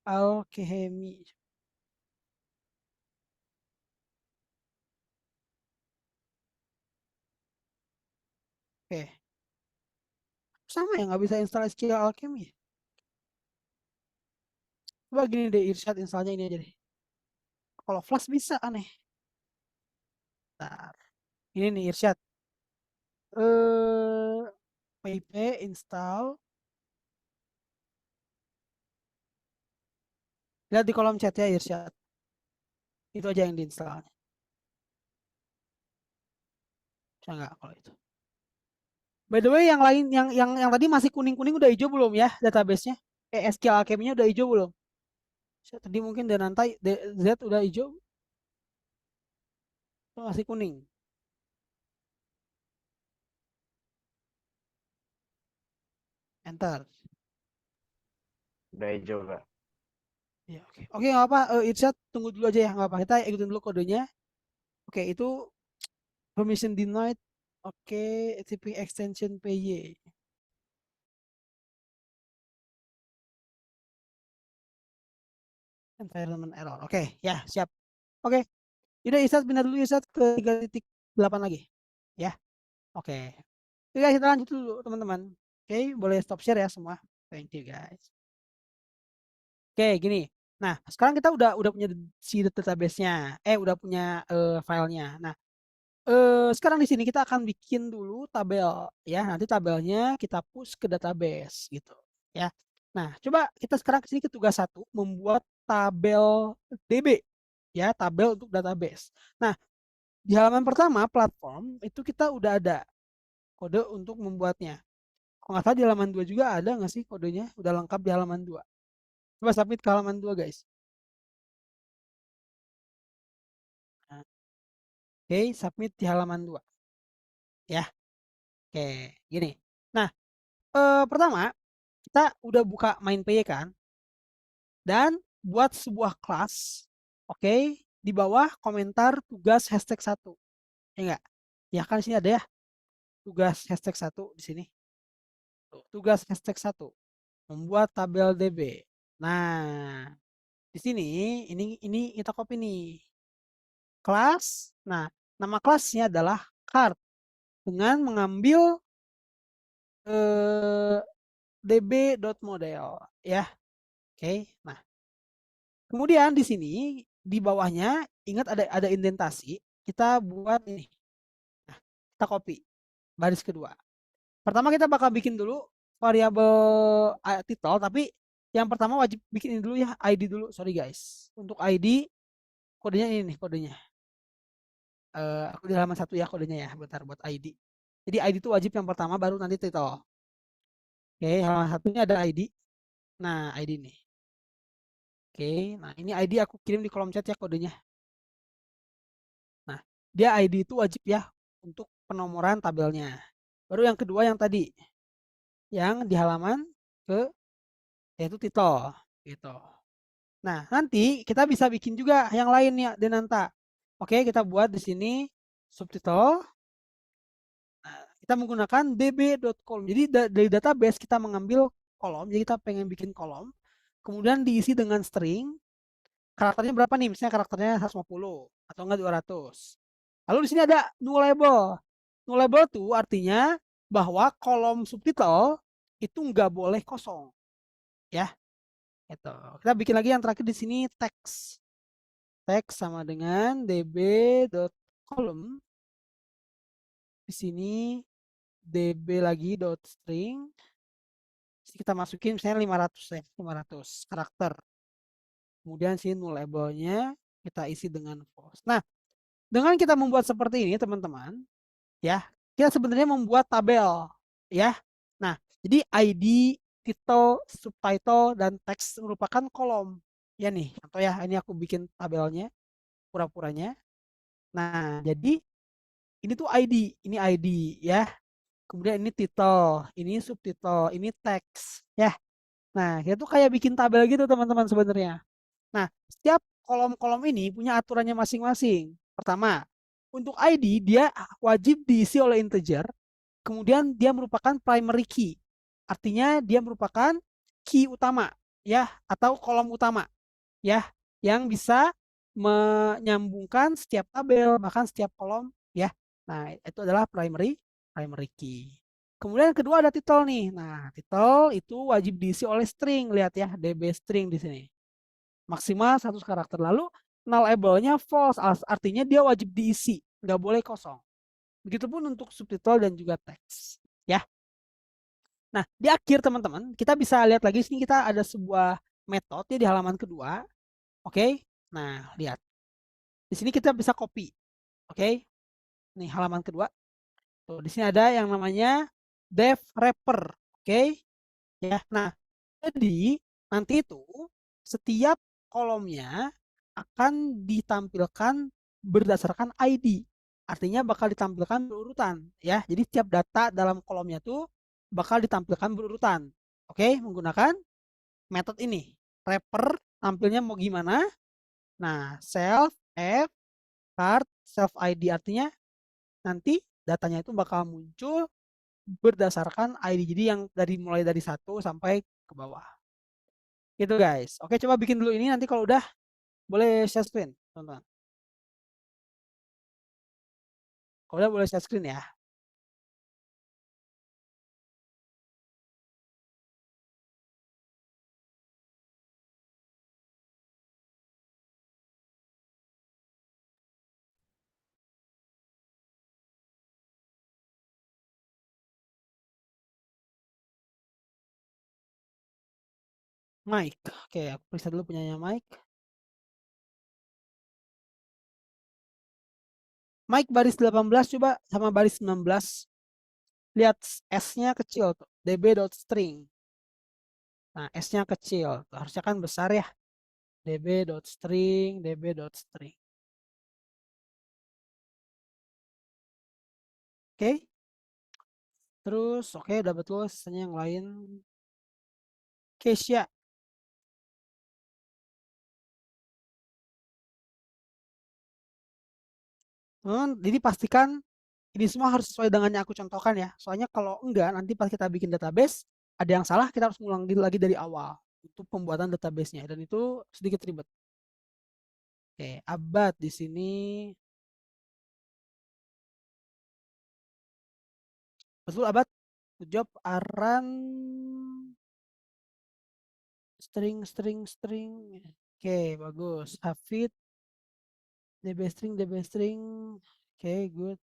Alkemi. Oke. Sama ya nggak bisa install SQL Alkemi. Coba gini deh Irsyad installnya ini aja deh. Kalau flash bisa aneh. Bentar. Ini nih Irsyad. PIP install. Lihat di kolom chat ya Irsyad. Itu aja yang diinstal. Bisa nggak kalau itu? By the way, yang lain yang tadi masih kuning-kuning udah hijau belum ya database-nya? SQL Alchemy-nya udah hijau belum? Tadi mungkin Denanta Z udah hijau. Masih kuning. Enter. Udah hijau, Kak. Ya, oke. Oke, nggak apa. Irsyad tunggu dulu aja ya, nggak apa. Kita ikutin dulu kodenya. Oke, itu permission denied. Oke, TP extension PY. Environment error. Oke, ya, siap. Oke. Udah Irsyad pindah dulu Irsyad ke 3.8 lagi. Ya. Oke. Oke, guys, kita lanjut dulu teman-teman. Oke, boleh stop share ya semua. Thank you guys. Oke, gini. Nah, sekarang kita udah punya si database-nya. Udah punya filenya. Nah, sekarang di sini kita akan bikin dulu tabel ya. Nanti tabelnya kita push ke database gitu ya. Nah, coba kita sekarang ke sini ke tugas 1 membuat tabel DB ya, tabel untuk database. Nah, di halaman pertama platform itu kita udah ada kode untuk membuatnya. Kalau nggak salah di halaman 2 juga ada nggak sih kodenya? Udah lengkap di halaman 2. Coba submit ke halaman 2 guys. Nah, oke, submit di halaman 2. Ya. Oke, gini. Nah, pertama kita udah buka main PY kan? Dan buat sebuah kelas, oke, di bawah komentar tugas hashtag 1. Ya enggak? Ya kan di sini ada ya. Tugas hashtag 1 di sini. Tugas hashtag 1. Membuat tabel DB. Nah, di sini ini kita copy nih. Kelas. Nah, nama kelasnya adalah card dengan mengambil db.model ya. Oke. Nah, kemudian di sini di bawahnya ingat ada indentasi, kita buat ini. Nah, kita copy baris kedua. Pertama kita bakal bikin dulu variabel title, tapi yang pertama wajib bikin ini dulu ya, ID dulu. Sorry guys. Untuk ID kodenya ini nih kodenya. Aku di halaman 1 ya kodenya ya, bentar buat ID. Jadi ID itu wajib yang pertama, baru nanti title. Oke, halaman 1-nya ada ID. Nah, ID nih. Oke, nah ini ID aku kirim di kolom chat ya kodenya. Nah, dia ID itu wajib ya untuk penomoran tabelnya. Baru yang kedua yang tadi, yang di halaman yaitu title gitu. Nah, nanti kita bisa bikin juga yang lain ya, Denanta. Oke, kita buat di sini subtitle. Nah, kita menggunakan db.column. Jadi dari database kita mengambil kolom, jadi kita pengen bikin kolom, kemudian diisi dengan string. Karakternya berapa nih? Misalnya karakternya 150 atau enggak 200. Lalu di sini ada nullable. Nullable itu artinya bahwa kolom subtitle itu enggak boleh kosong. Ya. Itu. Kita bikin lagi yang terakhir di sini teks. Teks sama dengan db.column. Di sini db lagi dot string. Kita masukin misalnya 500 ya, 500 karakter. Kemudian sini nullable-nya kita isi dengan false. Nah, dengan kita membuat seperti ini teman-teman, ya, kita sebenarnya membuat tabel, ya. Nah, jadi ID, title, subtitle, dan teks merupakan kolom. Ya nih, contoh ya, ini aku bikin tabelnya, pura-puranya. Nah, jadi ini tuh ID, ini ID, ya. Kemudian ini title, ini subtitle, ini teks, ya. Nah, kita tuh kayak bikin tabel gitu teman-teman sebenarnya. Nah, setiap kolom-kolom ini punya aturannya masing-masing. Pertama, untuk ID dia wajib diisi oleh integer, kemudian dia merupakan primary key. Artinya dia merupakan key utama ya atau kolom utama ya yang bisa menyambungkan setiap tabel bahkan setiap kolom ya. Nah, itu adalah primary key. Kemudian yang kedua ada title nih. Nah, title itu wajib diisi oleh string. Lihat ya, db string di sini. Maksimal 100 karakter. Lalu nullable-nya false, artinya dia wajib diisi, nggak boleh kosong. Begitupun untuk subtitle dan juga teks, ya. Nah, di akhir teman-teman, kita bisa lihat lagi sini kita ada sebuah metode di halaman kedua. Oke. Nah, lihat. Di sini kita bisa copy. Oke. Nih halaman kedua. Tuh, di sini ada yang namanya dev wrapper. Oke. Ya. Nah, jadi nanti itu setiap kolomnya akan ditampilkan berdasarkan ID. Artinya bakal ditampilkan berurutan ya. Jadi setiap data dalam kolomnya tuh bakal ditampilkan berurutan. Oke, menggunakan metode ini. Wrapper tampilnya mau gimana? Nah, self F card self ID artinya nanti datanya itu bakal muncul berdasarkan ID. Jadi yang mulai dari 1 sampai ke bawah. Gitu guys. Oke, coba bikin dulu ini, nanti kalau udah boleh share screen, teman-teman. Kalau udah boleh share screen ya. Mic. Oke, aku periksa dulu punyanya Mike. Mike baris 18 coba sama baris 19. Lihat S-nya kecil tuh. db.string. Nah, S-nya kecil. Tuh, harusnya kan besar ya. db.string. Oke. Terus, oke, udah betul sisanya yang lain. Keisha. Jadi pastikan ini semua harus sesuai dengan yang aku contohkan ya. Soalnya kalau enggak, nanti pas kita bikin database, ada yang salah, kita harus ngulang lagi dari awal untuk pembuatan database-nya. Dan itu sedikit ribet. Oke, abad di sini. Betul abad? Good job, Aran. String. Oke, bagus. Hafid. DB string. Oke, good.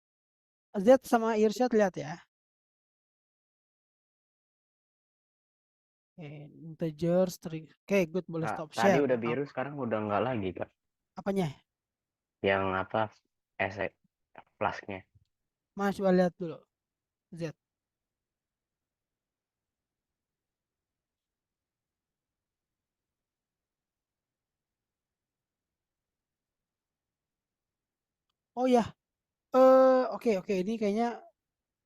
Z sama Irsyad lihat ya. Oke, integer string. Oke, good, boleh Kak, stop tadi share. udah biru, sekarang udah nggak lagi, Kak. Apanya? Yang apa? Flasknya. Mas coba lihat dulu. Z. Oh ya. Oke. Ini kayaknya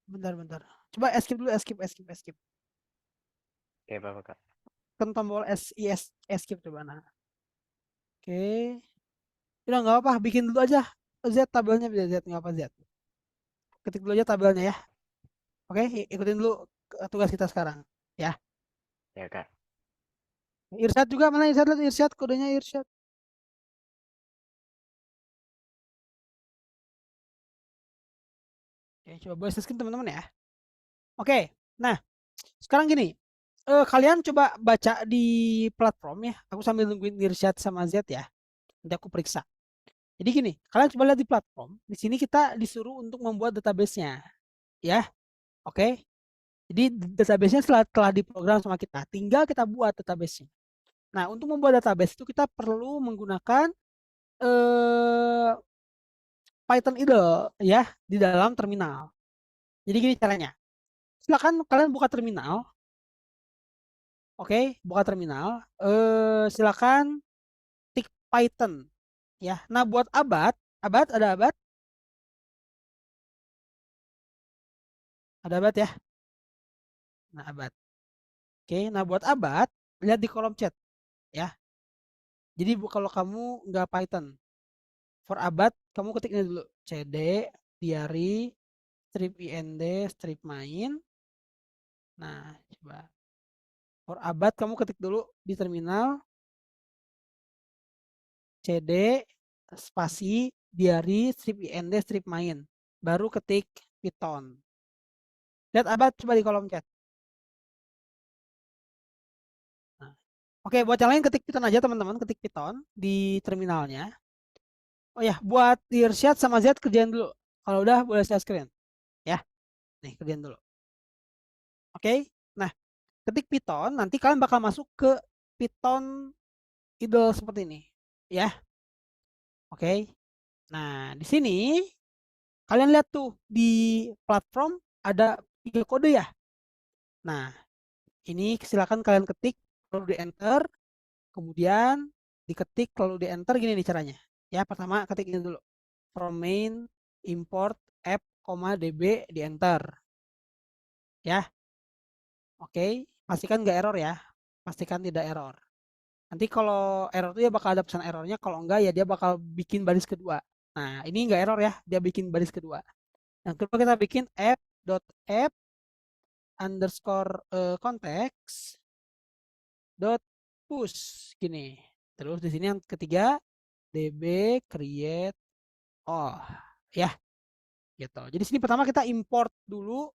bentar. Coba escape dulu, escape. Oke, apa, Kak? Kan tombol escape coba nah. Oke. Udah nggak apa-apa, bikin dulu aja Z tabelnya, bisa Z nggak apa Z. Ketik dulu aja tabelnya ya. Oke, ikutin dulu tugas kita sekarang ya. Ya, Kak. Irsyad juga, mana Irsyad? Lihat Irsyad, kodenya Irsyad. Oke, coba boleh screen teman-teman ya. Oke, nah sekarang gini, kalian coba baca di platform ya. Aku sambil nungguin Irsyad sama Z ya. Nanti aku periksa. Jadi gini, kalian coba lihat di platform. Di sini kita disuruh untuk membuat database-nya, ya. Oke. Jadi database-nya telah diprogram sama kita. Tinggal kita buat database-nya. Nah, untuk membuat database itu kita perlu menggunakan Python idle ya di dalam terminal. Jadi gini caranya. Silakan kalian buka terminal. Oke, buka terminal. Silakan tik Python ya. Nah, buat abad ada abad? Ada abad ya? Nah, abad. Oke, nah buat abad lihat di kolom chat ya. Jadi kalau kamu nggak Python for abad, kamu ketik ini dulu cd diary strip ind strip main. Nah, coba for abad kamu ketik dulu di terminal cd spasi diary strip ind strip main, baru ketik Python. Lihat abad coba di kolom chat. Nah, oke, buat yang lain ketik Python aja teman-teman, ketik Python di terminalnya. Oh ya, buat Irsyad sama Z kerjain dulu. Kalau udah boleh share screen. Ya. Nih, kerjain dulu. Oke. Nah, ketik Python, nanti kalian bakal masuk ke Python idle seperti ini. Ya. Oke. Nah, di sini kalian lihat tuh di platform ada 3 kode ya. Nah, ini silakan kalian ketik lalu di enter, kemudian diketik lalu di enter, gini nih caranya. Ya, pertama ketik ini dulu. From main import app, db di enter. Ya. Oke, pastikan nggak error ya. Pastikan tidak error. Nanti kalau error itu ya bakal ada pesan errornya, kalau enggak ya dia bakal bikin baris kedua. Nah, ini nggak error ya, dia bikin baris kedua. Yang kedua kita bikin app.app underscore context dot push gini. Terus di sini yang ketiga db create all ya. Gitu. Jadi sini pertama kita import dulu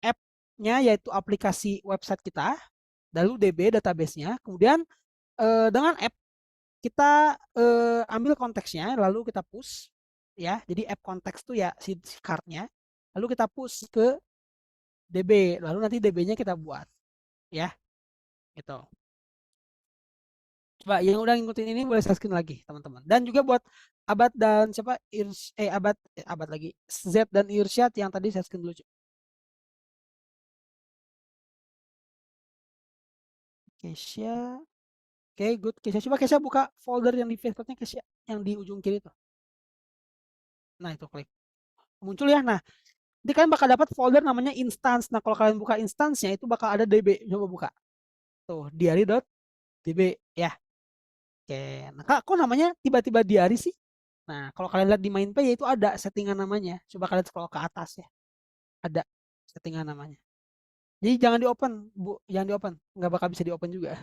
app-nya, yaitu aplikasi website kita, lalu db database-nya, kemudian dengan app kita ambil konteksnya lalu kita push ya. Jadi app konteks tuh ya si card-nya, lalu kita push ke db, lalu nanti db-nya kita buat ya. Gitu. Coba yang udah ngikutin ini boleh share screen lagi teman-teman. Dan juga buat abad dan siapa abad lagi Z dan Irsyad yang tadi share screen dulu. Kesha. Oke, good. Kesha, coba Kesha buka folder yang di Facebooknya Kesha, yang di ujung kiri tuh. Nah, itu klik. Muncul ya. Nah, nanti kalian bakal dapat folder namanya instance. Nah, kalau kalian buka instance-nya itu bakal ada db. Coba buka. Tuh, diary.db ya. Oke. Nah, kok namanya tiba-tiba diary sih? Nah, kalau kalian lihat di main page itu ada settingan namanya. Coba kalian scroll ke atas ya. Ada settingan namanya. Jadi jangan di-open, Bu. Jangan di-open. Nggak bakal bisa di-open juga.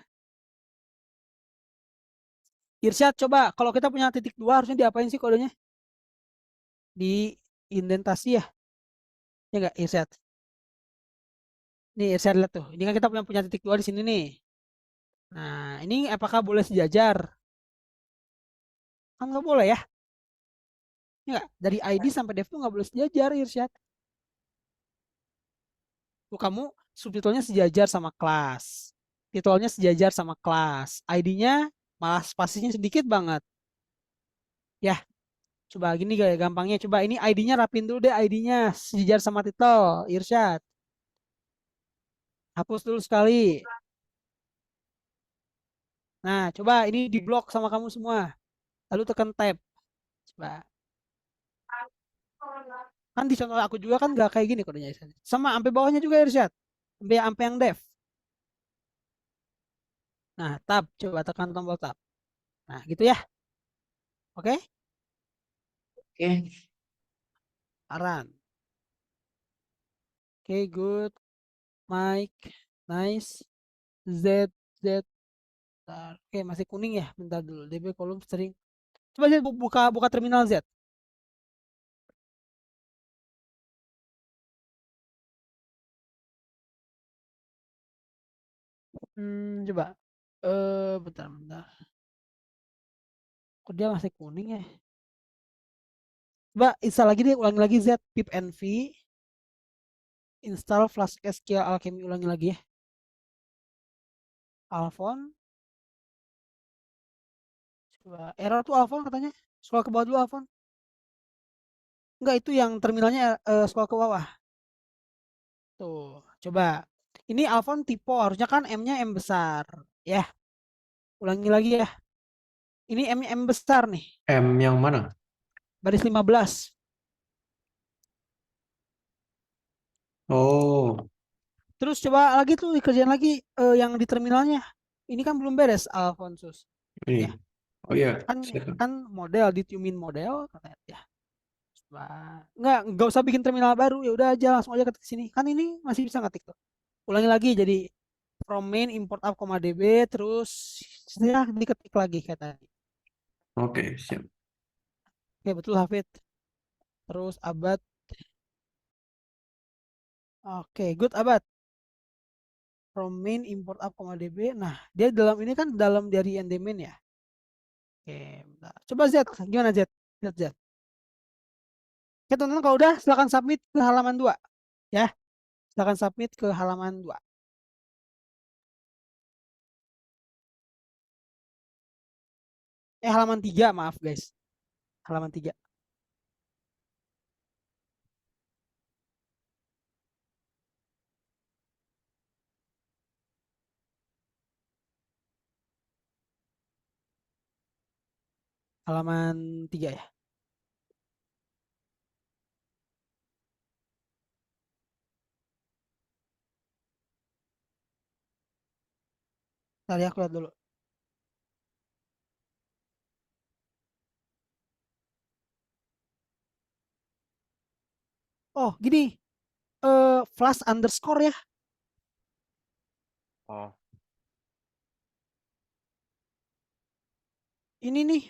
Irsyad, coba kalau kita punya titik 2 harusnya diapain sih kodenya? Di indentasi ya? Ya nggak, Irsyad? Nih, saya lihat tuh. Ini kan kita punya titik 2 di sini nih. Nah, ini apakah boleh sejajar? Kan nggak boleh ya? Ya nggak? Dari ID sampai dev tuh nggak boleh sejajar, Irsyad. Tuh kamu subtitelnya sejajar sama kelas. Titelnya sejajar sama kelas. ID-nya malah spasinya sedikit banget. Ya, coba gini gaya gampangnya. Coba ini ID-nya rapin dulu deh, ID-nya sejajar sama titel, Irsyad. Hapus dulu sekali. Nah, coba ini di blok sama kamu semua. Lalu tekan tab. Coba. Kan di contoh aku juga kan nggak kayak gini kodenya. Sama sampai bawahnya juga Irsyad. Sampai yang dev. Nah, tab. Coba tekan tombol tab. Nah, gitu ya. Oke? Oke. Aran. Oke, good. Mike. Nice. Z. Z. Bentar. Oke, masih kuning ya. Bentar dulu. DB kolom sering. Coba Z buka terminal Z. Coba. Bentar. Kok dia masih kuning ya? Coba install lagi deh, ulangi lagi Z pip nv install flash SQL Alchemy, ulangi lagi ya. Alphon. Coba error tuh Alphon katanya. Scroll ke bawah dulu Alphon. Enggak, itu yang terminalnya scroll ke bawah. Tuh, coba. Ini Alphon typo, harusnya kan M-nya M besar. Ya. Ulangi lagi ya. Ini M-nya M besar nih. M yang mana? Baris 15. Oh, Terus coba lagi tuh dikerjain lagi yang di terminalnya. Ini kan belum beres Alphonsus. ini. Ya. Oh iya, Kan siap. kan model ditumin model katanya ya. Coba nggak usah bikin terminal baru, ya udah aja langsung aja ketik sini. Kan ini masih bisa ngetik tuh. Ulangi lagi jadi from main import up, db terus ya diketik lagi kayak tadi. Oke, siap. Oke, betul Hafid. Terus abad. Oke, good abad. From main import up, db. Nah, dia dalam ini kan dalam dari endamin ya. Oke, bentar. Coba Z, gimana Z? Z. Oke, teman-teman kalau udah silakan submit ke halaman 2 ya. Silakan submit ke halaman 2. Halaman 3, maaf guys. Halaman 3. Halaman 3 ya. Tadi aku lihat dulu. Oh, gini. Flash underscore ya. Oh, Ini nih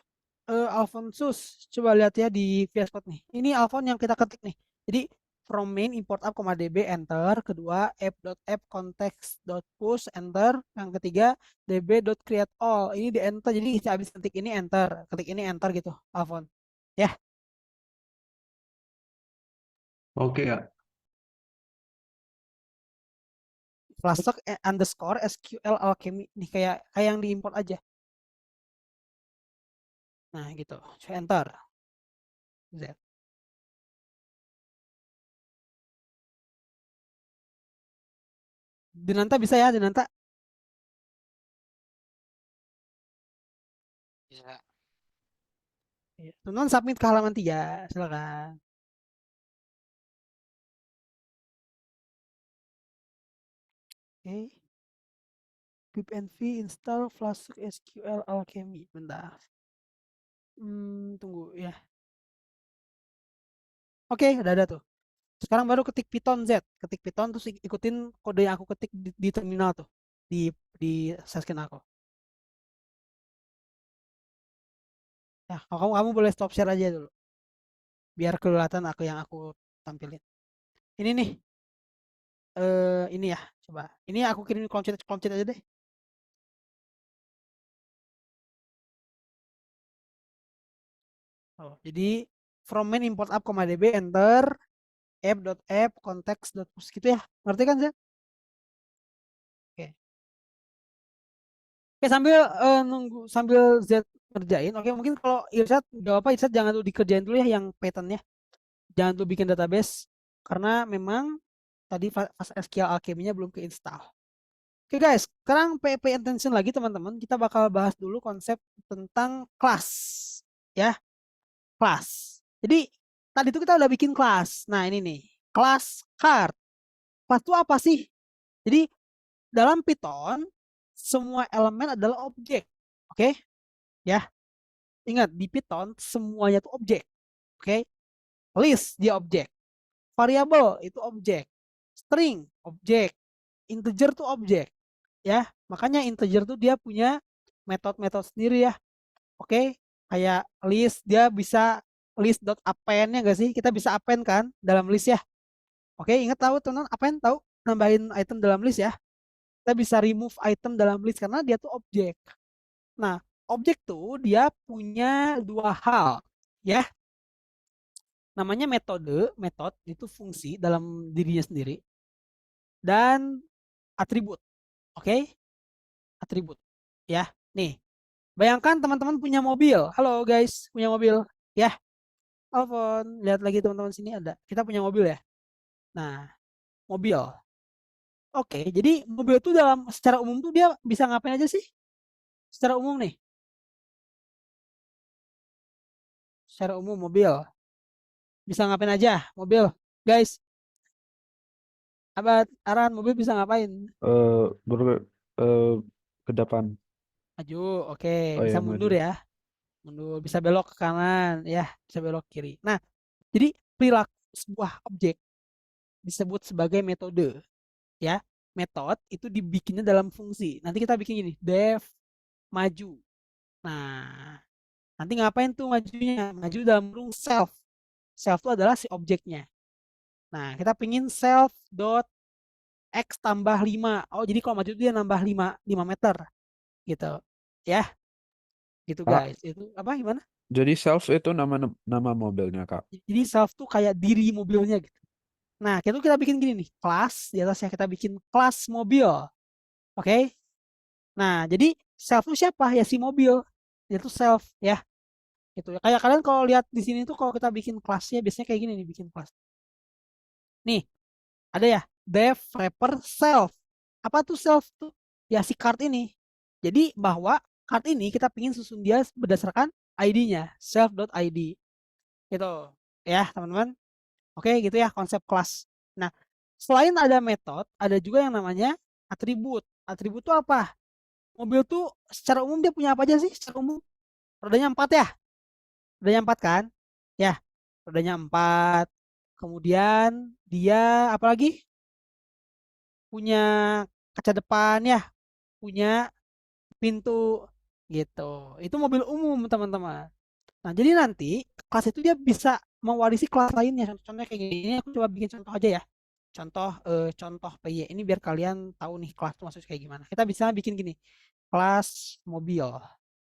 Alphonsus. Coba lihat ya di VS Code nih. Ini Alphon yang kita ketik nih. Jadi from main import up, db enter. Kedua app.app context.push enter. Yang ketiga db.create all. Ini di enter. Jadi habis ketik ini enter, ketik ini enter gitu, Alphon. Ya. Oke ya. Flask underscore SQL Alchemy nih kayak yang diimport aja. Nah, gitu. Saya enter. Z. Dinanta bisa ya, Dinanta? Bisa. Teman-teman submit ke halaman 3, silakan. Oke. Pip nv install flask SQL Alchemy. Bentar. Tunggu ya. Oke, udah ada tuh. Sekarang baru ketik Python Z. Ketik Python terus ikutin kode yang aku ketik di terminal tuh. Di seskin aku. Ya, kamu boleh stop share aja dulu. Biar kelihatan yang aku tampilin. Ini nih. Ini ya. Coba. Ini aku kirim clone chat aja deh. Oh, jadi from main import app, db enter app context.push gitu ya. Ngerti kan sih? Oke. Oke, sambil nunggu sambil Z ngerjain. Oke, mungkin kalau Irsyad gak apa-apa, Irsyad jangan dulu dikerjain dulu ya yang patternnya. Jangan dulu bikin database karena memang tadi fast SQL Alchemy-nya belum keinstall. Oke guys, sekarang pay attention lagi teman-teman. Kita bakal bahas dulu konsep tentang kelas. Ya, kelas. Jadi tadi itu kita udah bikin kelas. Nah ini nih, kelas card. Kelas itu apa sih? Jadi dalam Python semua elemen adalah objek. Oke? Ya. Ingat di Python semuanya itu objek. Oke? List dia objek. Variable itu objek. String objek. Integer itu objek. Ya, makanya integer tuh dia punya metode-metode sendiri ya. Oke, kayak list dia bisa list.append ya enggak sih? Kita bisa append kan dalam list ya. Oke, ingat tahu teman-teman append tahu nambahin item dalam list ya. Kita bisa remove item dalam list karena dia tuh objek. Nah, objek tuh dia punya dua hal ya. Namanya metode itu fungsi dalam dirinya sendiri dan atribut. Oke? Atribut. Ya, nih. Bayangkan teman-teman punya mobil. Halo guys, punya mobil. Ya. Telepon. Lihat lagi teman-teman sini ada. Kita punya mobil ya. Nah, mobil. Oke, jadi mobil itu secara umum tuh dia bisa ngapain aja sih? Secara umum nih. Secara umum mobil. Bisa ngapain aja mobil? Guys. Abad, Aran, mobil bisa ngapain? Ke depan. Maju, oke. Oh Bisa ya, mundur maju. ya. Mundur, bisa belok ke kanan, ya. Bisa belok kiri. Nah, jadi perilaku sebuah objek disebut sebagai metode. Ya, metode itu dibikinnya dalam fungsi. Nanti kita bikin gini, def maju. Nah, nanti ngapain tuh majunya? Maju dalam kurung self. Self itu adalah si objeknya. Nah, kita pingin self dot x tambah 5. Oh, jadi kalau maju dia nambah 5 meter. Gitu. Ya. Gitu Kak, guys. Itu apa gimana? jadi self itu nama mobilnya, Kak. Jadi self tuh kayak diri mobilnya gitu. Nah, kita bikin gini nih, kelas di atasnya kita bikin kelas mobil. Oke? Nah, jadi self itu siapa? Ya si mobil. Itu self ya. Gitu ya. Kayak kalian kalau lihat di sini tuh kalau kita bikin kelasnya biasanya kayak gini nih bikin kelas. Nih, ada ya, def wrapper self. Apa tuh self tuh? Ya si card ini. Jadi bahwa card ini kita pingin susun dia berdasarkan ID-nya, self.id. Gitu. Ya, teman-teman. Oke, gitu ya konsep kelas. Nah, selain ada metode, ada juga yang namanya atribut. Atribut itu apa? Mobil tuh secara umum dia punya apa aja sih? Secara umum rodanya 4 ya. Rodanya 4 kan? Ya, rodanya 4. Kemudian dia apalagi? Punya kaca depan ya, punya pintu gitu. Itu mobil umum, teman-teman. Nah, jadi nanti kelas itu dia bisa mewarisi kelas lainnya. Contohnya kayak gini. Ini aku coba bikin contoh aja ya. Contoh PY ini biar kalian tahu nih kelas itu maksudnya kayak gimana. Kita bisa bikin gini. Kelas mobil.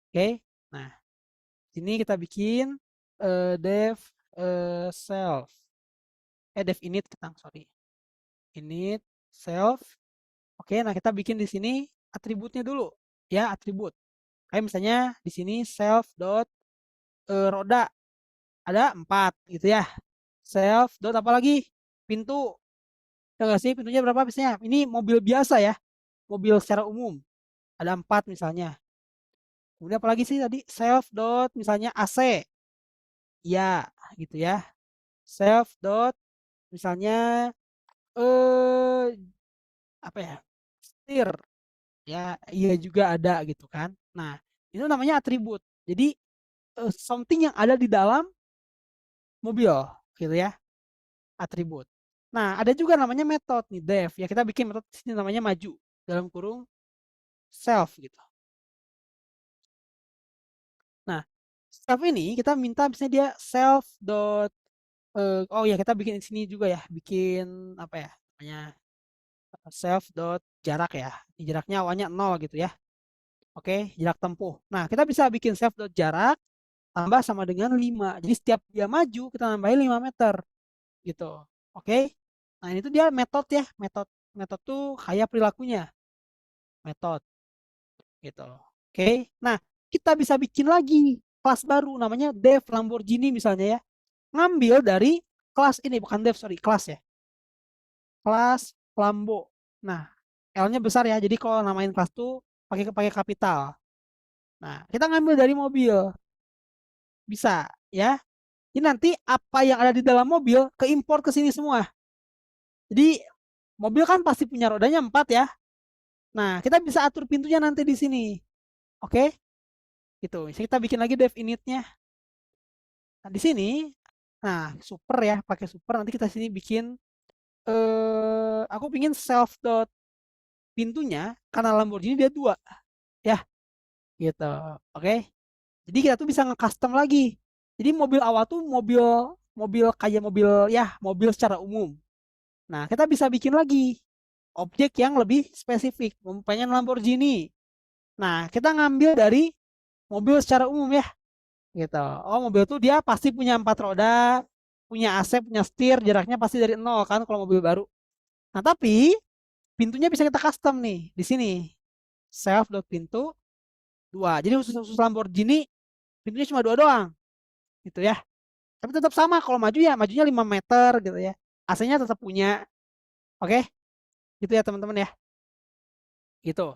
Oke. Nah, sini kita bikin dev self. Dev init sorry. Init self. Oke, nah kita bikin di sini atributnya dulu. Ya, atribut. Kayak misalnya di sini self dot roda ada 4 gitu ya. Self dot apa lagi? Pintu. Ya nggak sih? Pintunya berapa biasanya? Ini mobil biasa ya. Mobil secara umum. Ada 4 misalnya. Kemudian apalagi sih tadi? Self dot misalnya AC. Ya, gitu ya. Self dot misalnya apa ya? Setir. Ya, iya juga ada gitu kan. Nah, itu namanya atribut. Jadi something yang ada di dalam mobil gitu ya. Atribut. Nah, ada juga namanya metode nih, def. Ya, kita bikin metode sini namanya maju dalam kurung self gitu. Nah, self ini kita minta misalnya dia self dot oh ya kita bikin di sini juga ya, bikin apa ya namanya self.jarak ya. Di jaraknya awalnya 0 gitu ya. Oke, jarak tempuh. Nah, kita bisa bikin self.jarak tambah sama dengan 5. Jadi setiap dia maju kita nambahin 5 meter gitu. Oke. Nah, ini tuh dia metode ya. Metode tuh kayak perilakunya. Metode gitu. Oke. Nah, kita bisa bikin lagi kelas baru namanya Dev Lamborghini misalnya ya. Ngambil dari kelas ini, bukan Dev, sorry, kelas ya. Kelas Lambo. Nah, L-nya besar ya. Jadi kalau namain kelas tuh pakai kapital. Nah, kita ngambil dari mobil. Bisa ya. Ini nanti apa yang ada di dalam mobil keimpor ke sini semua. Jadi mobil kan pasti punya rodanya 4 ya. Nah, kita bisa atur pintunya nanti di sini. Oke? Gitu. Kita bikin lagi dev initnya. Nah, di sini nah, super ya, pakai super nanti kita sini bikin aku pingin self dot pintunya karena Lamborghini dia 2 ya. Gitu. Oke? Jadi kita tuh bisa nge-custom lagi. Jadi mobil awal tuh mobil kayak mobil secara umum. Nah, kita bisa bikin lagi objek yang lebih spesifik. Pengen Lamborghini. Nah, kita ngambil dari mobil secara umum ya. Gitu. Oh, mobil tuh dia pasti punya 4 roda, punya AC, punya setir, jaraknya pasti dari 0 kan kalau mobil baru. Nah, tapi pintunya bisa kita custom nih di sini. Self.pintu 2. Jadi khusus Lamborghini pintunya cuma 2 doang. Gitu ya. Tapi tetap sama kalau maju ya majunya 5 meter gitu ya. AC-nya tetap punya. Oke? Gitu ya teman-teman ya. Gitu.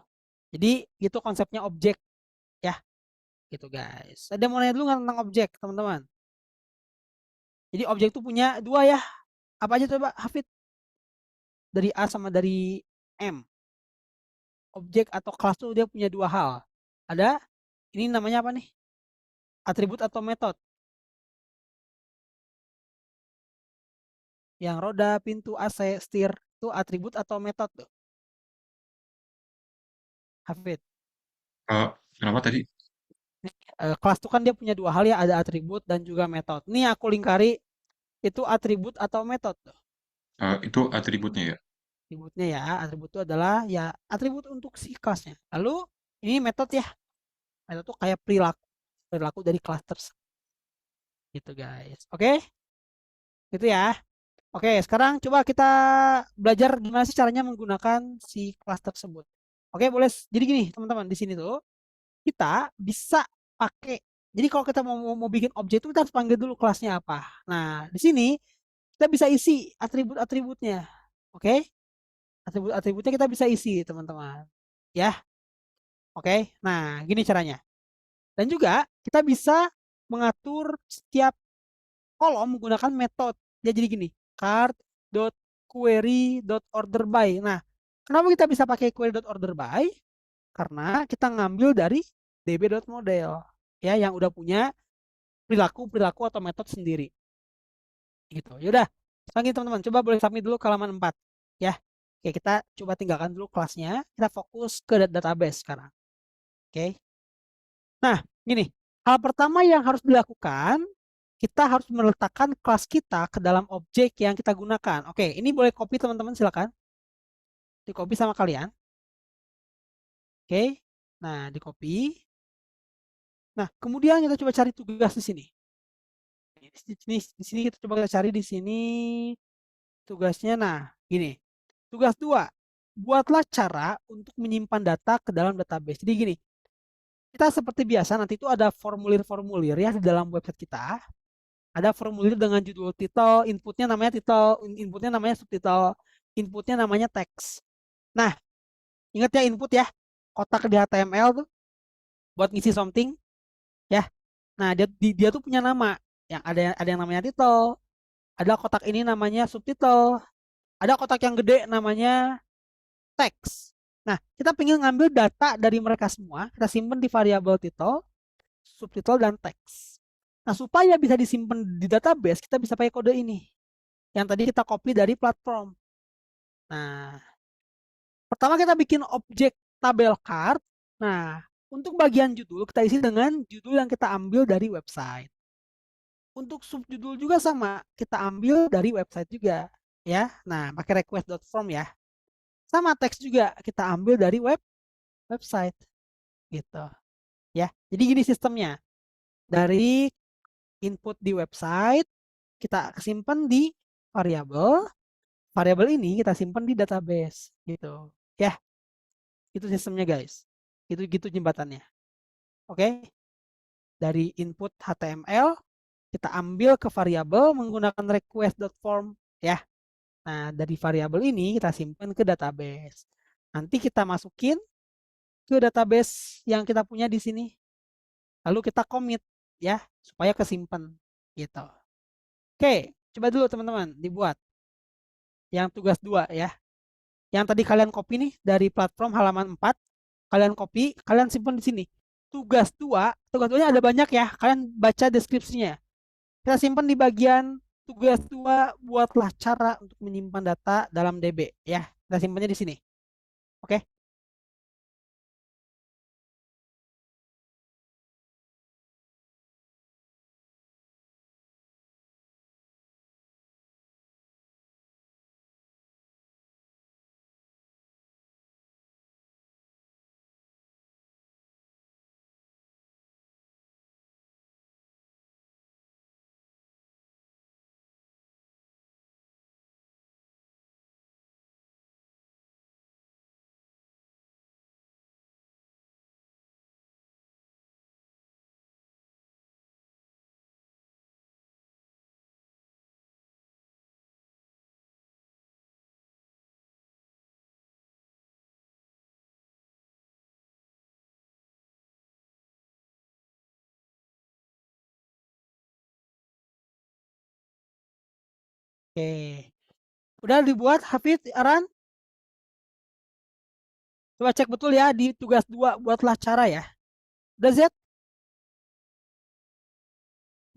Jadi itu konsepnya objek ya. Gitu guys. Ada mau nanya dulu nggak tentang objek teman-teman? Jadi objek itu punya 2 ya. Apa aja coba Hafid? Dari A sama dari M. Objek atau kelas itu dia punya 2 hal. Ada, ini namanya apa nih? Atribut atau metode. Yang roda, pintu, AC, setir itu atribut atau metode tuh. Hafid. Kenapa tadi? Kelas itu kan dia punya 2 hal ya, ada atribut dan juga metode. Nih aku lingkari itu atribut atau metode tuh. Itu atributnya ya. Atributnya ya, atribut itu adalah ya atribut untuk si kelasnya. Lalu ini metode ya. Metode itu kayak perilaku dari kelas tersebut. Gitu guys. Oke? Gitu ya. Oke, sekarang coba kita belajar gimana sih caranya menggunakan si kelas tersebut. Oke, boleh. Jadi gini, teman-teman, di sini tuh kita bisa pakai. Jadi kalau kita mau bikin objek itu kita harus panggil dulu kelasnya apa. Nah, di sini kita bisa isi atribut-atributnya. Oke? Atribut-atributnya kita bisa isi, teman-teman. Ya. Oke. Nah, gini caranya. Dan juga kita bisa mengatur setiap kolom menggunakan metode. Ya jadi gini, card.query.orderBy. Nah, kenapa kita bisa pakai query.orderBy? Karena kita ngambil dari db.model ya yang udah punya perilaku atau metode sendiri. Gitu. Yaudah, selanjutnya teman-teman, coba boleh submit dulu ke halaman 4 ya. Oke, kita coba tinggalkan dulu kelasnya. Kita fokus ke database sekarang. Oke. Nah, gini. Hal pertama yang harus dilakukan, kita harus meletakkan kelas kita ke dalam objek yang kita gunakan. Oke, ini boleh copy teman-teman, silakan. Di copy sama kalian. Oke. Nah, di copy. Nah, kemudian kita coba cari tugas di sini. Di sini kita coba cari di sini tugasnya. Nah, gini. Tugas 2. Buatlah cara untuk menyimpan data ke dalam database. Jadi gini. Kita seperti biasa nanti itu ada formulir-formulir ya di dalam website kita. Ada formulir dengan judul title, inputnya namanya title, inputnya namanya subtitle, inputnya namanya teks. Nah, ingat ya input ya, kotak di HTML tuh buat ngisi something ya. Nah, dia tuh punya nama. Yang ada yang namanya title, ada kotak ini namanya subtitle, ada kotak yang gede namanya teks. Nah, kita pengen ngambil data dari mereka semua, kita simpan di variabel title, subtitle, dan teks. Nah, supaya bisa disimpan di database, kita bisa pakai kode ini. Yang tadi kita copy dari platform. Nah, pertama kita bikin objek tabel card. Nah, untuk bagian judul, kita isi dengan judul yang kita ambil dari website. Untuk subjudul juga sama, kita ambil dari website juga. Ya, nah pakai request.form ya. Sama teks juga kita ambil dari website gitu. Ya. Jadi gini sistemnya. Dari input di website kita simpan di variabel. Variabel ini kita simpan di database gitu. Ya. Itu sistemnya guys. Gitu jembatannya. Oke. Dari input HTML kita ambil ke variabel menggunakan request.form ya. Nah, dari variabel ini kita simpan ke database. Nanti kita masukin ke database yang kita punya di sini. Lalu kita commit ya, supaya kesimpan gitu. Oke, coba dulu teman-teman dibuat. Yang tugas 2 ya. Yang tadi kalian copy nih dari platform halaman 4, kalian copy, kalian simpan di sini. Tugas 2-nya ada banyak ya, kalian baca deskripsinya. Kita simpan di bagian tugas 2, buatlah cara untuk menyimpan data dalam DB ya. Kita simpannya di sini. Oke. Oke. Udah dibuat Hafid, Aran? Coba cek betul ya di tugas 2, buatlah cara ya. Udah Z?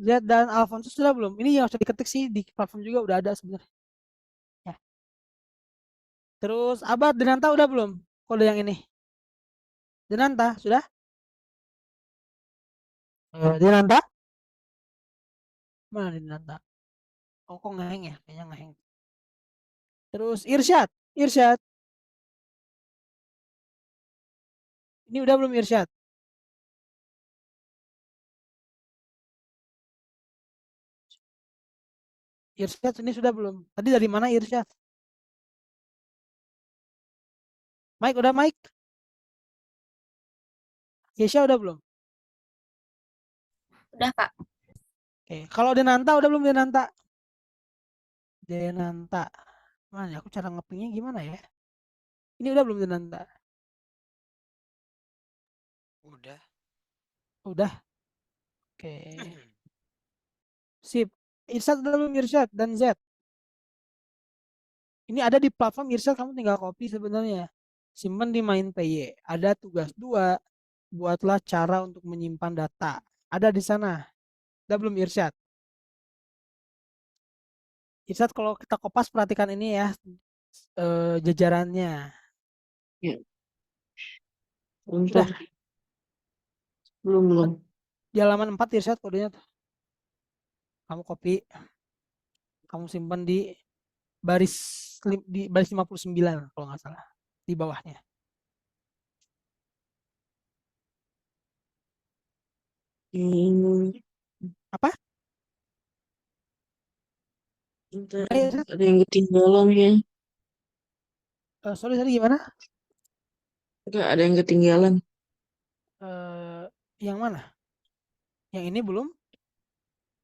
Z dan Alfonso sudah belum? Ini yang harus diketik sih di platform juga udah ada sebenarnya. Ya. Terus Abad Denanta udah belum? Kode yang ini. Denanta sudah? Denanta? Mana Denanta? Oh kok ngeheng ya? Kayaknya ngeheng. Terus Irsyad. Irsyad. Ini udah belum Irsyad? Irsyad ini sudah belum? Tadi dari mana Irsyad? Mike udah Mike? Yesya udah belum? Udah, Kak. Oke, kalau Denanta udah belum Denanta? Denanta. Mana ya? Aku cara ngepingnya gimana ya? Ini udah belum Denanta? Udah. Udah. Oke. Sip. Irsyad udah belum Irsyad dan Z? Ini ada di platform Irsyad, kamu tinggal copy sebenarnya. Simpan di main PY. Ada tugas 2. Buatlah cara untuk menyimpan data. Ada di sana. Udah belum Irsyad? Irsyad kalau kita kopas perhatikan ini ya. Jajarannya. Ya. Bentar. Belum. Di halaman 4 Irsyad kodenya tuh. Kamu copy. Kamu simpan di baris 59 kalau nggak salah. Di bawahnya. Apa? Bentar. Ada yang ketinggalan ya. Sorry gimana? Enggak, ada yang ketinggalan. Yang mana? Yang ini belum?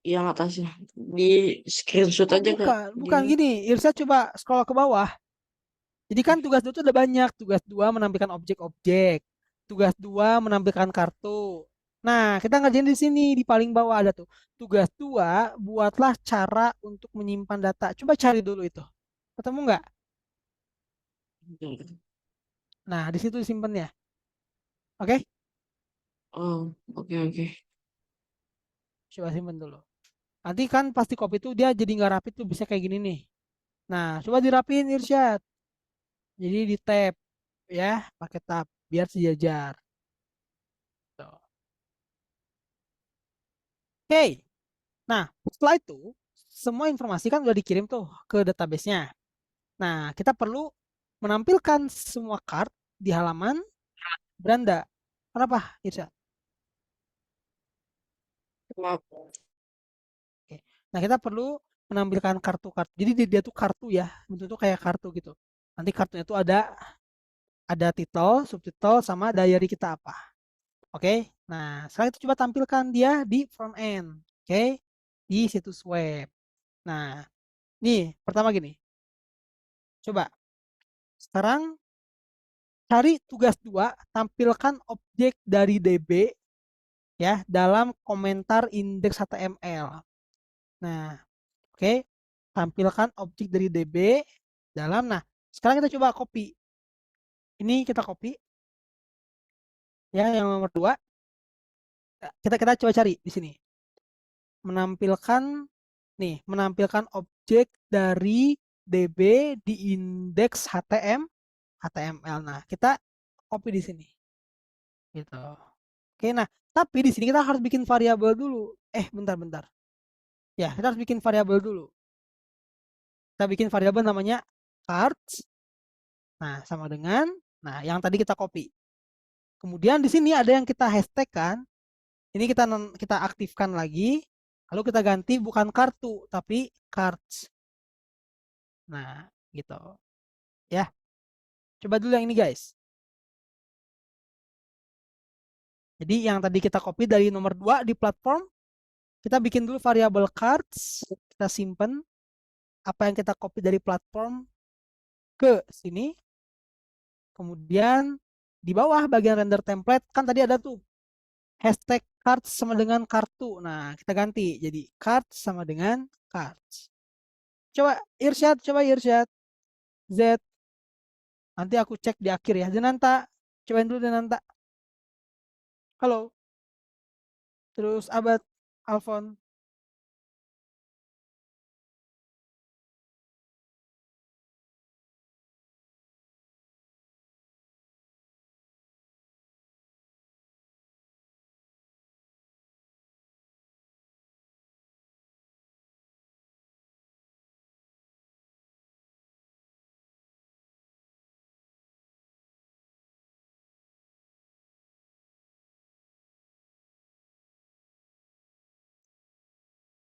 Yang atasnya. Di screenshot Oh, aja, Kak. bukan gini. Irsyad coba scroll ke bawah. Jadi kan tugas 2 itu ada banyak. Tugas 2 menampilkan objek-objek. Tugas 2 menampilkan kartu. Nah, kita ngerjain di sini. Di paling bawah ada tuh. Tugas 2, buatlah cara untuk menyimpan data. Coba cari dulu itu. Ketemu nggak? Nah, di situ disimpannya. Oke? Oh, oke. Coba simpan dulu. Nanti kan pasti copy itu dia jadi nggak rapi tuh. Bisa kayak gini nih. Nah, coba dirapiin Irsyad. Jadi di tab. Ya, pakai tab. Biar sejajar. Tuh. Oke. Nah, setelah itu, semua informasi kan udah dikirim tuh ke database-nya. Nah, kita perlu menampilkan semua card di halaman beranda. Kenapa, Irsyad? Maaf. Oke. Nah, kita perlu menampilkan kartu-kartu. Jadi dia tuh kartu ya, bentuknya kayak kartu gitu. Nanti kartunya itu ada titel, subtitle, sama diary kita apa. Oke. Nah, sekarang kita coba tampilkan dia di front end. Oke. Di situs web. Nah, nih pertama gini. Coba. Sekarang cari tugas 2, tampilkan objek dari DB ya dalam komentar indeks HTML. Nah, oke. Tampilkan objek dari DB dalam. Nah, sekarang kita coba copy. Ini kita copy. Ya, yang nomor 2. Kita coba cari di sini. Menampilkan objek dari DB di indeks HTML. Nah, kita copy di sini. Gitu. Oke, nah, tapi di sini kita harus bikin variabel dulu. Bentar. Ya, kita harus bikin variabel dulu. Kita bikin variabel namanya cards. Nah, sama dengan yang tadi kita copy. Kemudian di sini ada yang kita hashtag kan. Ini kita aktifkan lagi. Lalu kita ganti bukan kartu tapi cards. Nah, gitu. Ya. Coba dulu yang ini, guys. Jadi yang tadi kita copy dari nomor 2 di platform, kita bikin dulu variabel cards, kita simpen apa yang kita copy dari platform ke sini. Kemudian di bawah bagian render template kan tadi ada tuh hashtag cards sama dengan kartu. Nah, kita ganti jadi cards sama dengan cards. Coba Irsyad. Z. Nanti aku cek di akhir ya. Denanta. Cobain dulu Denanta. Halo. Terus Abad, Alfon.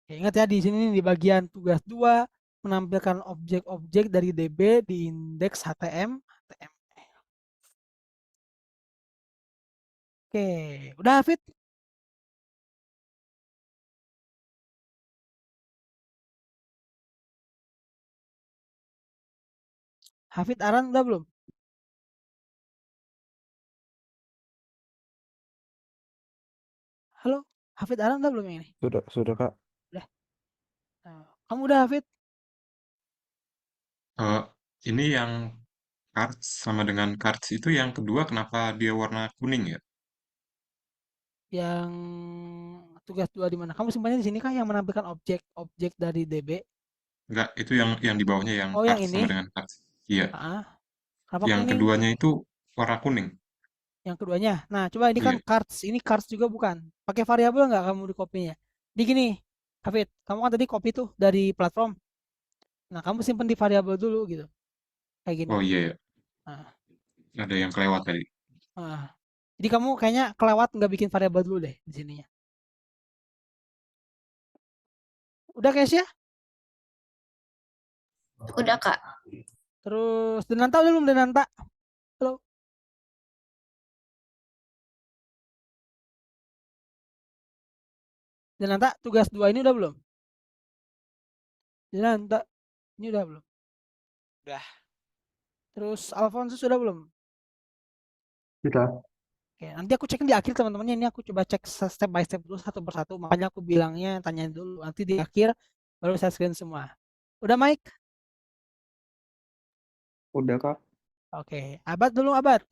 Ingat ya, di sini di bagian tugas 2 menampilkan objek-objek dari DB di indeks HTML. Oke, udah Hafid? Hafid Aran udah belum? Halo, Hafid Aran udah belum yang ini? Sudah Kak. Udah. Nah, kamu udah Hafid? Ini yang cards sama dengan cards itu yang kedua kenapa dia warna kuning ya? Yang tugas 2 di mana? Kamu simpannya di sini kah yang menampilkan objek-objek dari DB? Enggak, itu yang di bawahnya yang Oh, yang cards ini? sama dengan cards. Iya. Kenapa Yang kuning? keduanya itu warna kuning. Yang keduanya. Nah, coba ini kan Iya. cards. Ini cards juga bukan? Pakai variabel nggak kamu di copy-nya? Di gini, Hafid, kamu kan tadi copy tuh dari platform. Nah, kamu simpan di variabel dulu gitu. Kayak gini. Oh iya ya. Nah, Ada yang kelewat tadi. jadi kamu kayaknya kelewat nggak bikin variabel dulu deh di sininya. Udah guys ya? Udah, Kak. Terus Denanta udah belum Denanta? Halo. Denanta tugas 2 ini udah belum? Denanta ini udah belum? Udah. Terus Alfonso sudah belum? Sudah. Oke, nanti aku cek di akhir teman-temannya. Ini aku coba cek step by step dulu satu persatu. Makanya aku bilangnya tanya dulu. Nanti di akhir baru saya screen semua. Udah Mike? Udah Kak. Oke, Abad dulu Abad.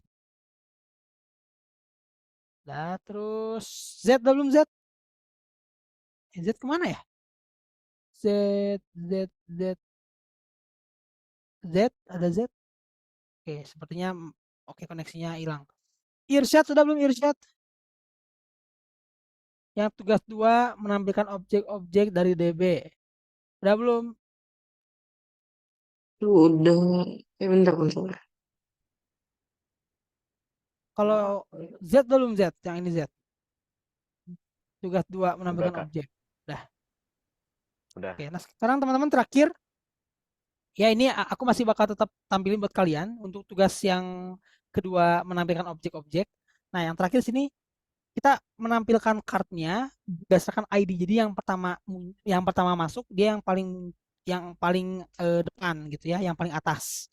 Nah, terus Z udah belum Z? Z kemana ya? Z. Ada Z. Oke, sepertinya oke koneksinya hilang. Irsyad sudah belum Irsyad? Yang tugas 2 menampilkan objek-objek dari DB. Udah belum? Udah. Bentar. Kalau Z belum Z, yang ini Z. Tugas 2 Udah, menampilkan Kak. objek. Udah. Udah. Oke, nah sekarang teman-teman terakhir. Ya ini aku masih bakal tetap tampilin buat kalian untuk tugas yang kedua menampilkan objek-objek. Nah yang terakhir sini kita menampilkan kartnya berdasarkan ID. Jadi yang pertama masuk dia yang paling depan gitu ya, yang paling atas.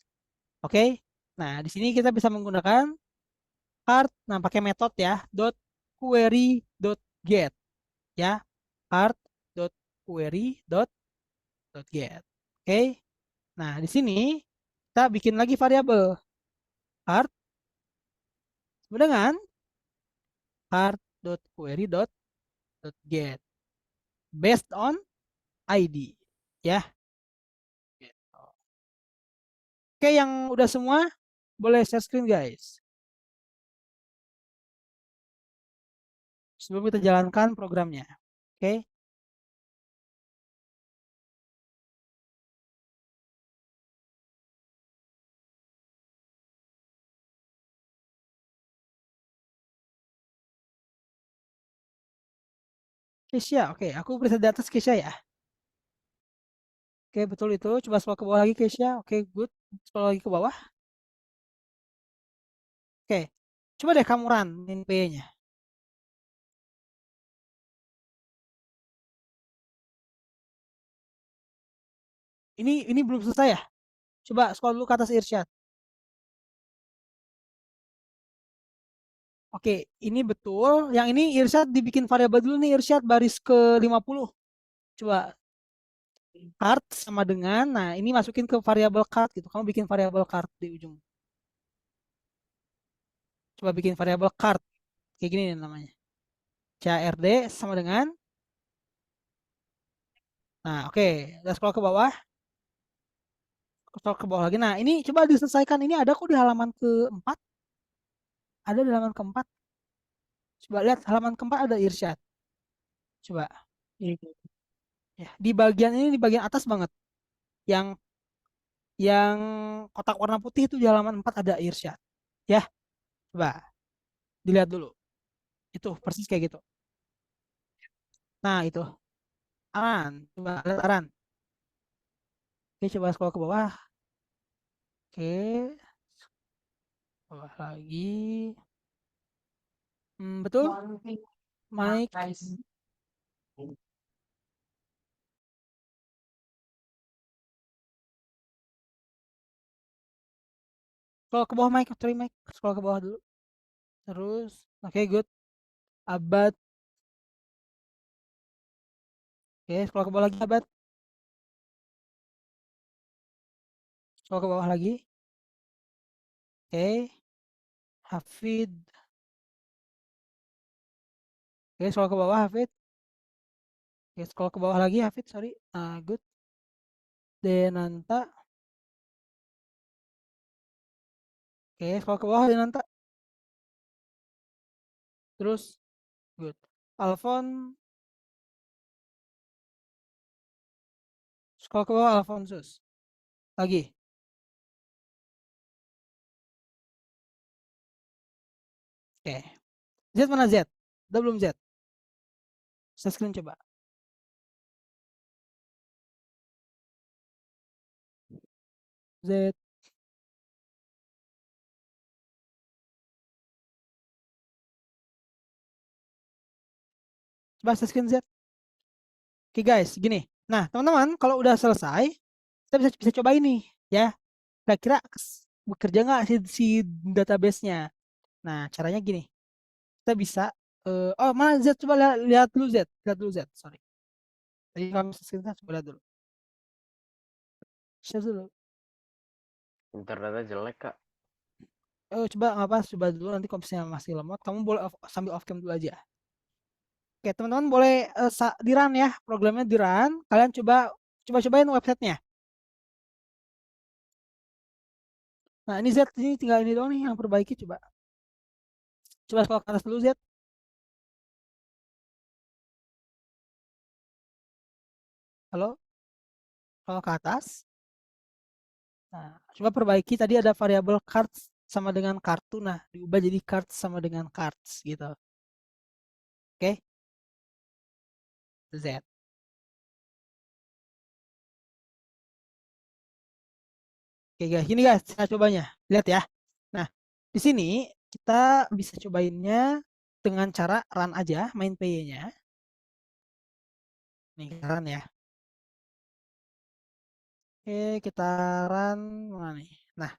Oke. Nah, di sini kita bisa menggunakan card nah pakai metode ya dot query dot get ya. Card dot query dot get. Oke. Nah, di sini kita bikin lagi variabel card dengan card dot query dot get based on ID ya. Oke, yang udah semua boleh share screen guys. Sebelum kita jalankan programnya. Oke. Keisha, oke, aku berada di atas Keisha ya. Oke, betul itu. Coba scroll ke bawah lagi Keisha. Oke, good. Scroll lagi ke bawah. Oke. Coba deh kamu run P-nya. Ini belum selesai ya? Coba scroll dulu ke atas Irsyad. Oke, ini betul. Yang ini Irsyad dibikin variabel dulu nih Irsyad baris ke 50. Coba card sama dengan, nah ini masukin ke variabel card gitu. Kamu bikin variabel card di ujung. Coba bikin variabel card. Kayak gini nih namanya. CRD sama dengan. Nah, oke. Udah scroll ke bawah. Scroll ke bawah lagi. Nah, ini coba diselesaikan. Ini ada kok di halaman keempat. Ada di halaman keempat. Coba lihat halaman keempat ada Irsyad. Coba. Ya, di bagian ini di bagian atas banget. Yang kotak warna putih itu di halaman 4 ada Irsyad. Ya, coba dilihat dulu. Itu persis kayak gitu. Nah, itu. Aran, coba lihat Aran. Oke, coba scroll ke bawah. Oke, bawah lagi. Betul? Mike. Scroll ke bawah Mike, sorry Mike. Scroll ke bawah dulu. Terus, oke good. Abad. Oke, scroll ke bawah lagi Abad. Scroll ke bawah lagi. Oke. Hafid. Oke, scroll ke bawah Hafid. Oke, scroll ke bawah lagi Hafid, sorry. Good. Denanta. Oke, scroll ke bawah Denanta. Terus, good. Alfon. Scroll ke bawah Alfonsus. Lagi. Oke. Z mana Z? Udah belum Z? Share screen coba. Z. Coba share screen Z. Oke guys, gini. Nah, teman-teman, kalau udah selesai, kita bisa coba ini ya. Kira-kira bekerja nggak si database-nya? Nah, caranya gini. Kita bisa oh, mana Z? Coba lihat dulu Z. Lihat dulu Z, sorry. Tadi kami screen coba lihat dulu. Share dulu. Internetnya jelek, Kak. Coba apa? Coba dulu nanti kalau misalnya masih lemot, kamu boleh sambil off cam dulu aja. Oke, teman-teman boleh di run ya, programnya di run. Kalian cobain websitenya. Nah, ini Z ini tinggal ini doang nih yang perbaiki coba. Coba scroll ke atas dulu Z. Halo? Scroll ke atas. Nah, coba perbaiki tadi ada variabel cards sama dengan kartu. Nah, diubah jadi cards sama dengan cards gitu. Oke. Z. Oke guys, ini guys cara cobanya. Lihat ya. Nah, di sini kita bisa cobainnya dengan cara run aja main py-nya. Nih, run ya. Oke, kita run mana nih? Nah,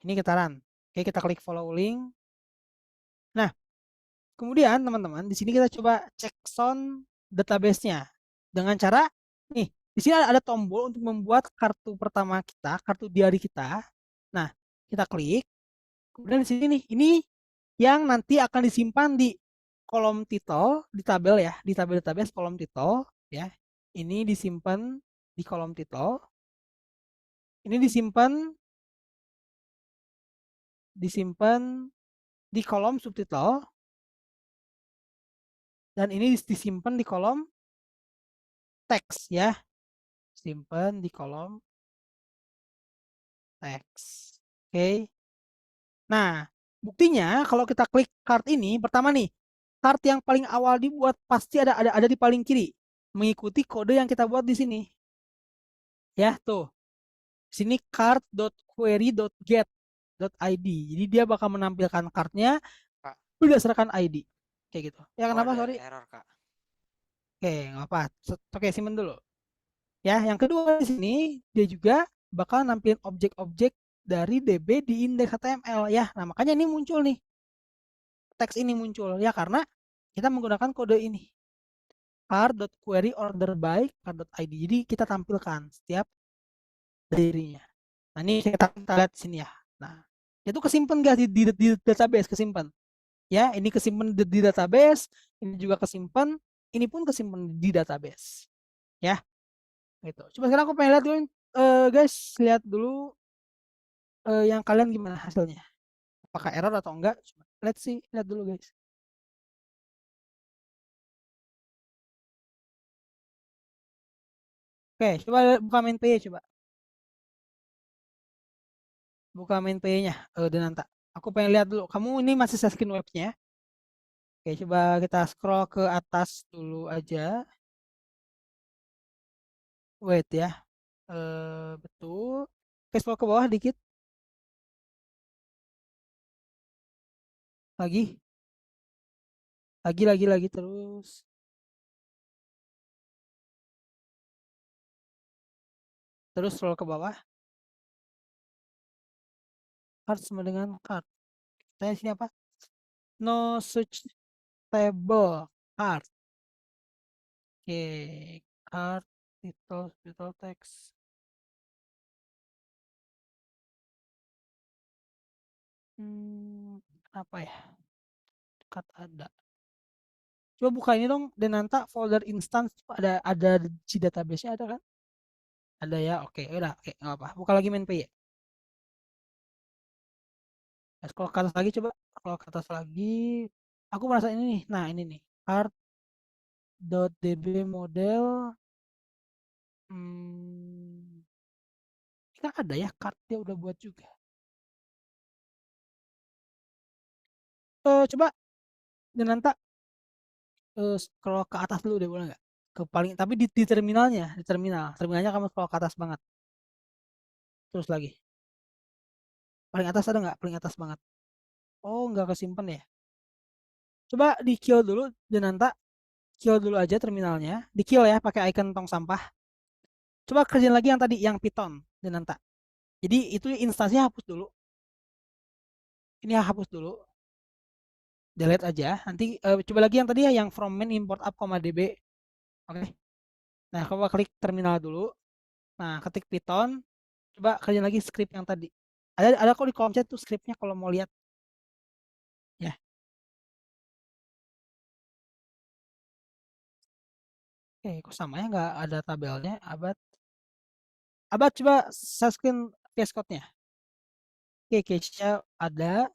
ini kita run. Oke, kita klik follow link. Nah, kemudian teman-teman di sini kita coba cek sound database-nya dengan cara nih, di sini ada tombol untuk membuat kartu pertama kita, kartu diary kita. Nah, kita klik. Kemudian di sini nih, ini yang nanti akan disimpan di kolom title, di tabel ya, di tabel database kolom title ya. Ini disimpan di kolom title. Ini disimpan di kolom subtitle. Dan ini disimpan di kolom teks ya. Simpan di kolom teks. Oke. Nah, buktinya kalau kita klik card ini, pertama nih, card yang paling awal dibuat pasti ada di paling kiri, mengikuti kode yang kita buat di sini. Ya, tuh. Sini card.query.get.id. Jadi dia bakal menampilkan cardnya Kak, berdasarkan ID. Kayak gitu. Ya, kenapa? ada Sorry. error, Kak. Oke, nggak apa. Oke, simpen dulu. Ya, yang kedua di sini dia juga bakal nampilin objek-objek dari DB di indeks HTML ya. Nah, makanya ini muncul nih. Teks ini muncul ya karena kita menggunakan kode ini. card.query.order.by card.id. Jadi kita tampilkan setiap dirinya. Nah, ini kita lihat di sini ya. Nah, itu kesimpan guys di database, kesimpan. Ya, ini kesimpan di database, ini juga kesimpan, ini pun kesimpan di database. Ya. Gitu. Coba sekarang aku pengen lihat dulu guys, lihat dulu yang kalian gimana hasilnya. Apakah error atau enggak? Coba let's see, lihat dulu guys. Oke, coba buka main py coba. Buka main py-nya Denanta. Aku pengen lihat dulu. Kamu ini masih screen webnya. Oke, coba kita scroll ke atas dulu aja. Wait ya. Betul. Oke, scroll ke bawah dikit. Lagi. Lagi terus. Terus scroll ke bawah. Card sama dengan card. Tanya sini apa? No such table card. Oke, card title text. Apa ya? Card ada. Coba buka ini dong, Denanta folder instance ada di database-nya ada kan? Ada ya, oke, udah, oke, nggak apa. Buka lagi main py ya. Scroll ke atas lagi coba, scroll ke atas lagi. Aku merasa ini nih, nah ini nih, card.db model. Ini kan ada ya, card dia udah buat juga. Coba Denanta scroll ke atas dulu deh, boleh nggak? Ke paling, tapi di terminalnya kamu scroll ke atas banget. Terus lagi. Paling atas ada nggak? Paling atas banget. Oh, nggak kesimpan ya. Coba di kill dulu, Denanta. Kill dulu aja terminalnya. Di kill ya, pakai icon tong sampah. Coba kerjain lagi yang tadi, yang Python, Denanta. Jadi itu instansinya hapus dulu. Ini hapus dulu. Delete aja. Nanti coba lagi yang tadi ya, yang from main import up, db. Oke. Nah, coba klik terminal dulu. Nah, ketik Python. Coba kerjain lagi script yang tadi. Ada kok di kolom chat tuh scriptnya kalau mau lihat. Ya. Oke, kok sama ya, nggak ada tabelnya. Abad coba screen VS Code-nya. Oke, cache-nya ada.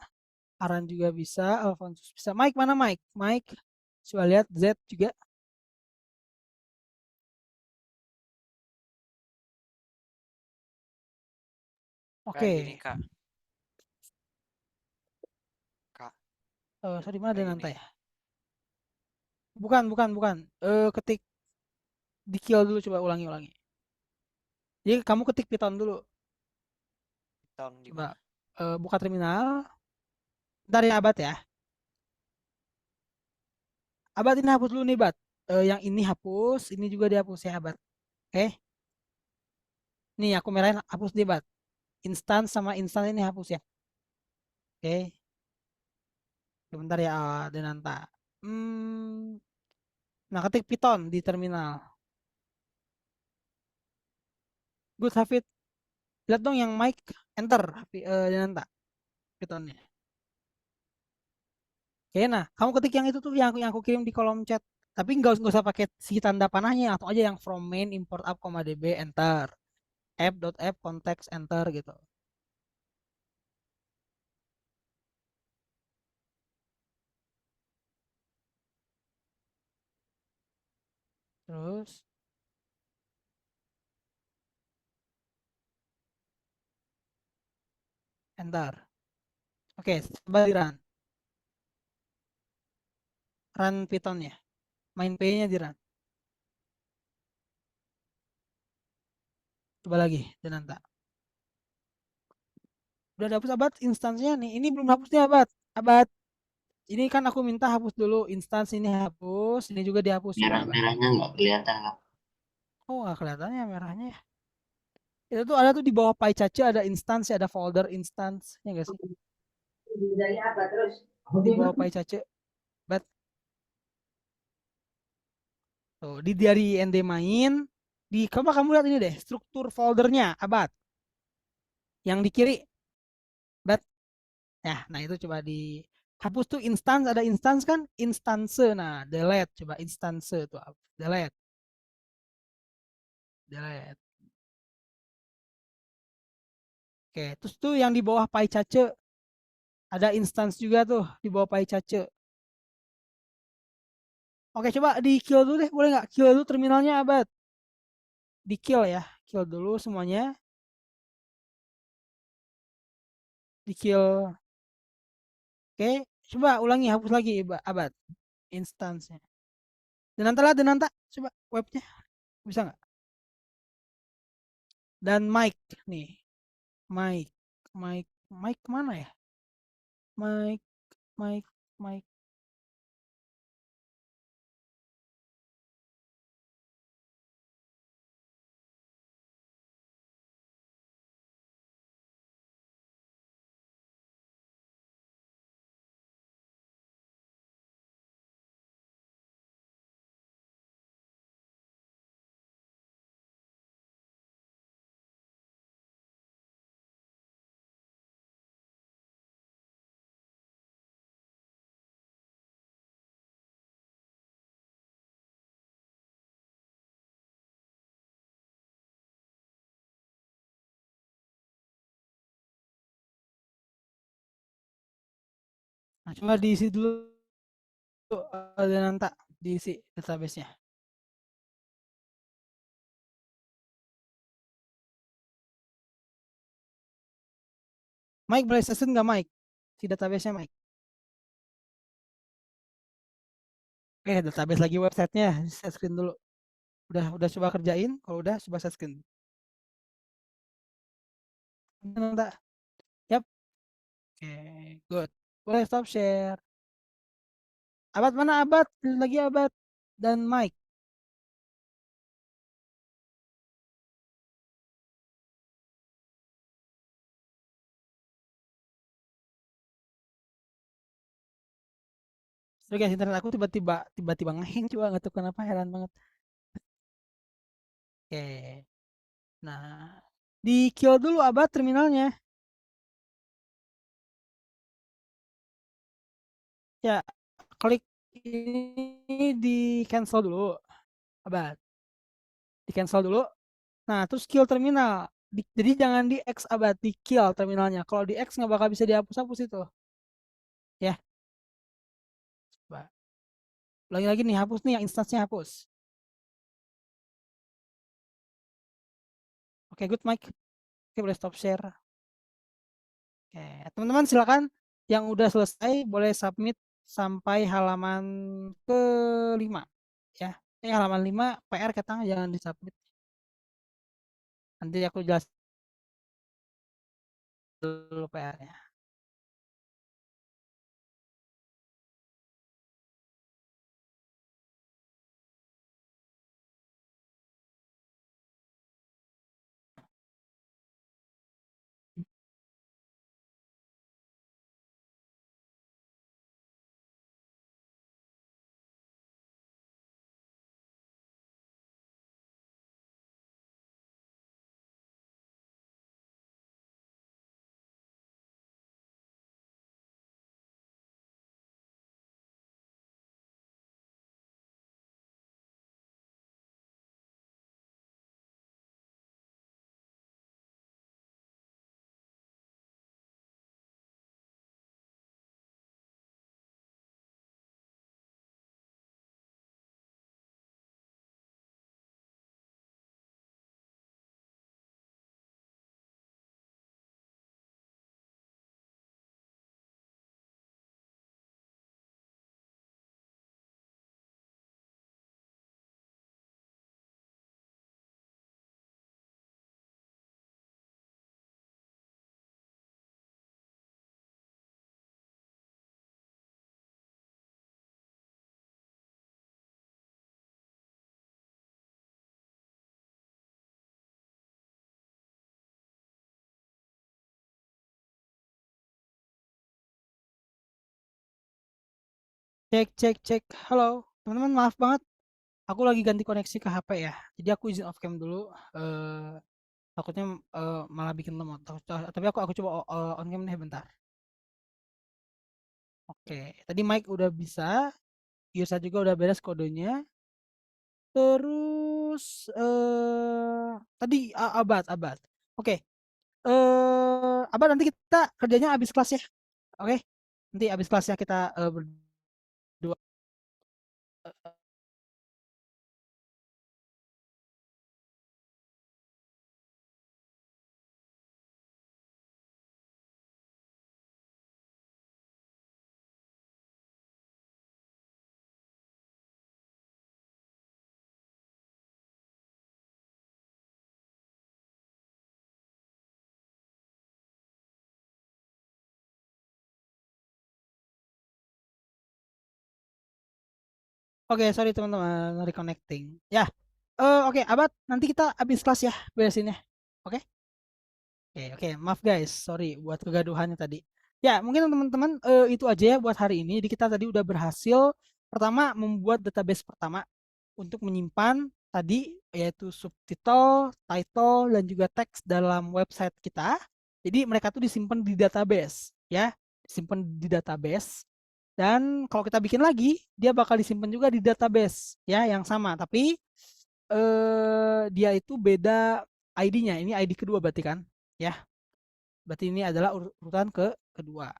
Aran juga bisa, Alphonsus bisa. Mike mana Mike? Mike, coba lihat Z juga. Oke. gini kak. Kak, Sorry, mana kayak Denanta gini. ya? Bukan. Ketik di kill dulu, coba ulangi. Jadi kamu ketik Python dulu. Tahun di Coba mana? buka terminal. Ntar ya Abad ya. Abad ini hapus dulu nih, Abad. Yang ini hapus, ini juga dihapus ya, Abad. Oke. Nih aku merahin hapus nih, Abad. Instan sama instan ini hapus ya. Oke. Sebentar ya, Denanta. Nah, ketik Python di terminal. Good, Hafid. Lihat dong yang mic, enter, Denanta. Pythonnya. Oke, nah, kamu ketik yang itu tuh yang aku kirim di kolom chat. Tapi nggak usah pakai si tanda panahnya, atau aja yang from main import up, db, enter. App.app context enter gitu. Terus enter. Oke, coba di run. Run Python ya. Main P-nya di run. Coba lagi, Denanta. Udah dihapus, Abad, instansnya nih. Ini belum hapusnya, Abad. Abad. Ini kan aku minta hapus dulu. Instans ini hapus. Ini juga dihapus. Coba, Abad. Merah-merahnya nggak kelihatan, Kak. Oh, nggak kelihatan ya merahnya ya. Itu tuh ada tuh di bawah pie chart ada instance, ada folder instance. Ya nggak sih? Di bawah pie chart. Abad. Tuh, dari ND main. Kamu lihat ini deh. Struktur foldernya, Abad. Yang di kiri. Abad. Ya, nah itu coba dihapus tuh instance, ada instance kan, instance. Nah, delete, coba instance tuh, delete. Oke, terus tuh yang di bawah pie chart ada instance juga tuh di bawah pie chart. Oke, coba di kill dulu deh, boleh nggak? Kill dulu terminalnya, Abad. Di kill ya, kill dulu semuanya. Di kill. Oke, coba ulangi, hapus lagi, Abad. Instance-nya. Denanta, coba webnya. Bisa nggak? Dan mic nih. Mic mana ya? Mic. Nah, coba diisi dulu, Denanta, diisi database-nya. Mike boleh session nggak, Mike? Si database-nya, Mike. Oke, database lagi websitenya, set screen dulu. Udah coba kerjain, kalau udah coba set screen. Denanta. Yap. Oke, good. Boleh stop share. Abad mana, Abad? Lagi Abad dan Mike. Oke guys, internet aku tiba-tiba ngeheng, coba nggak tahu kenapa, heran banget. Oke. Nah, di kill dulu, Abad, terminalnya. Ya, klik ini di cancel dulu, Abad. Di cancel dulu. Nah, terus kill terminal. Jadi jangan di X, Abad, di kill terminalnya. Kalau di X nggak bakal bisa dihapus-hapus itu. Ya. Coba. Lagi nih, hapus nih yang instansnya, hapus. Oke, good, Mike. Oke, boleh stop share. Oke, teman-teman silakan yang udah selesai boleh submit sampai halaman ke-5 ya. Halaman 5 PR katanya jangan disubmit. Nanti aku jelas dulu PR-nya. Cek. Halo, teman-teman maaf banget. Aku lagi ganti koneksi ke HP ya. Jadi aku izin off cam dulu. Takutnya malah bikin lemot. Tapi aku coba on cam deh bentar. Oke, tadi mic udah bisa. Irsa juga udah beres kodenya. Terus tadi Abad. Oke. Abad nanti kita kerjanya habis kelas ya. Oke. Nanti habis kelas ya kita berdua. Oke, sorry teman-teman, reconnecting. Ya, oke, Abad, nanti kita habis kelas ya, beresin ya. Oke? Oke, maaf guys, sorry buat kegaduhannya tadi. Ya, mungkin teman-teman itu aja ya buat hari ini. Jadi kita tadi udah berhasil pertama membuat database pertama untuk menyimpan tadi yaitu subtitle, title, dan juga teks dalam website kita. Jadi mereka tuh disimpan di database, ya, disimpan di database. Dan kalau kita bikin lagi, dia bakal disimpan juga di database, ya, yang sama. Tapi dia itu beda ID-nya. Ini ID kedua berarti kan, ya. Berarti ini adalah urutan kedua.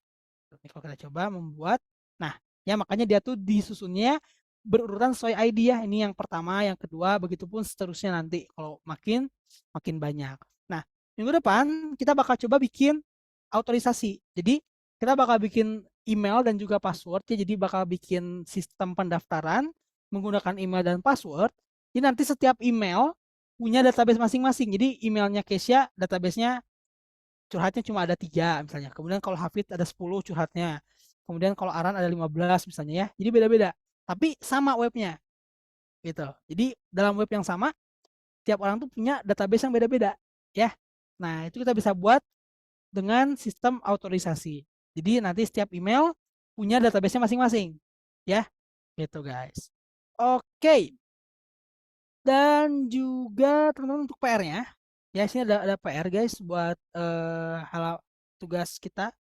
Kalau kita coba membuat, nah, ya makanya dia tuh disusunnya berurutan sesuai ID ya. Ini yang pertama, yang kedua, begitupun seterusnya nanti kalau makin banyak. Nah, minggu depan kita bakal coba bikin autorisasi. Jadi kita bakal bikin email dan juga password ya. Jadi bakal bikin sistem pendaftaran menggunakan email dan password. Jadi nanti setiap email punya database masing-masing. Jadi emailnya Kesya, databasenya curhatnya cuma ada 3 misalnya. Kemudian kalau Hafid ada 10 curhatnya. Kemudian kalau Aran ada 15 misalnya ya. Jadi beda-beda. Tapi sama webnya. Gitu. Jadi dalam web yang sama tiap orang tuh punya database yang beda-beda ya. Nah, itu kita bisa buat dengan sistem autorisasi. Jadi nanti setiap email punya database-nya masing-masing. Ya. Gitu guys. Oke. Dan juga teman-teman untuk PR-nya. Ya, sini ada PR guys buat hal tugas kita.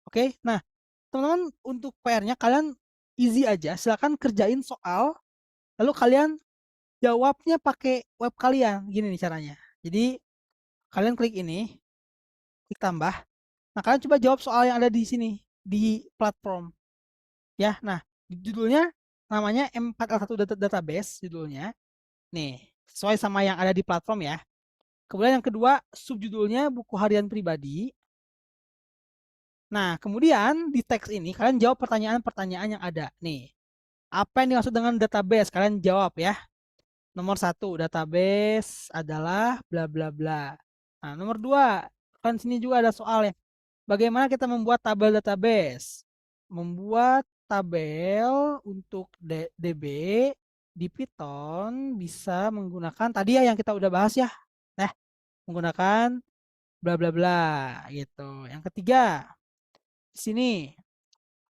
Oke. Nah, teman-teman untuk PR-nya kalian easy aja. Silakan kerjain soal. Lalu kalian jawabnya pakai web kalian. Gini nih caranya. Jadi kalian klik ini, klik tambah. Nah, kalian coba jawab soal yang ada di sini di platform. Ya, nah judulnya namanya M4L1 database judulnya. Nih, sesuai sama yang ada di platform ya. Kemudian yang kedua subjudulnya buku harian pribadi. Nah, kemudian di teks ini kalian jawab pertanyaan-pertanyaan yang ada. Nih, apa yang dimaksud dengan database? Kalian jawab ya. Nomor 1, database adalah bla bla bla. Nah, nomor 2, kan sini juga ada soal ya. Bagaimana kita membuat tabel database? Membuat tabel untuk DB di Python bisa menggunakan tadi ya yang kita udah bahas ya. Nah, menggunakan bla bla bla gitu. Yang ketiga, di sini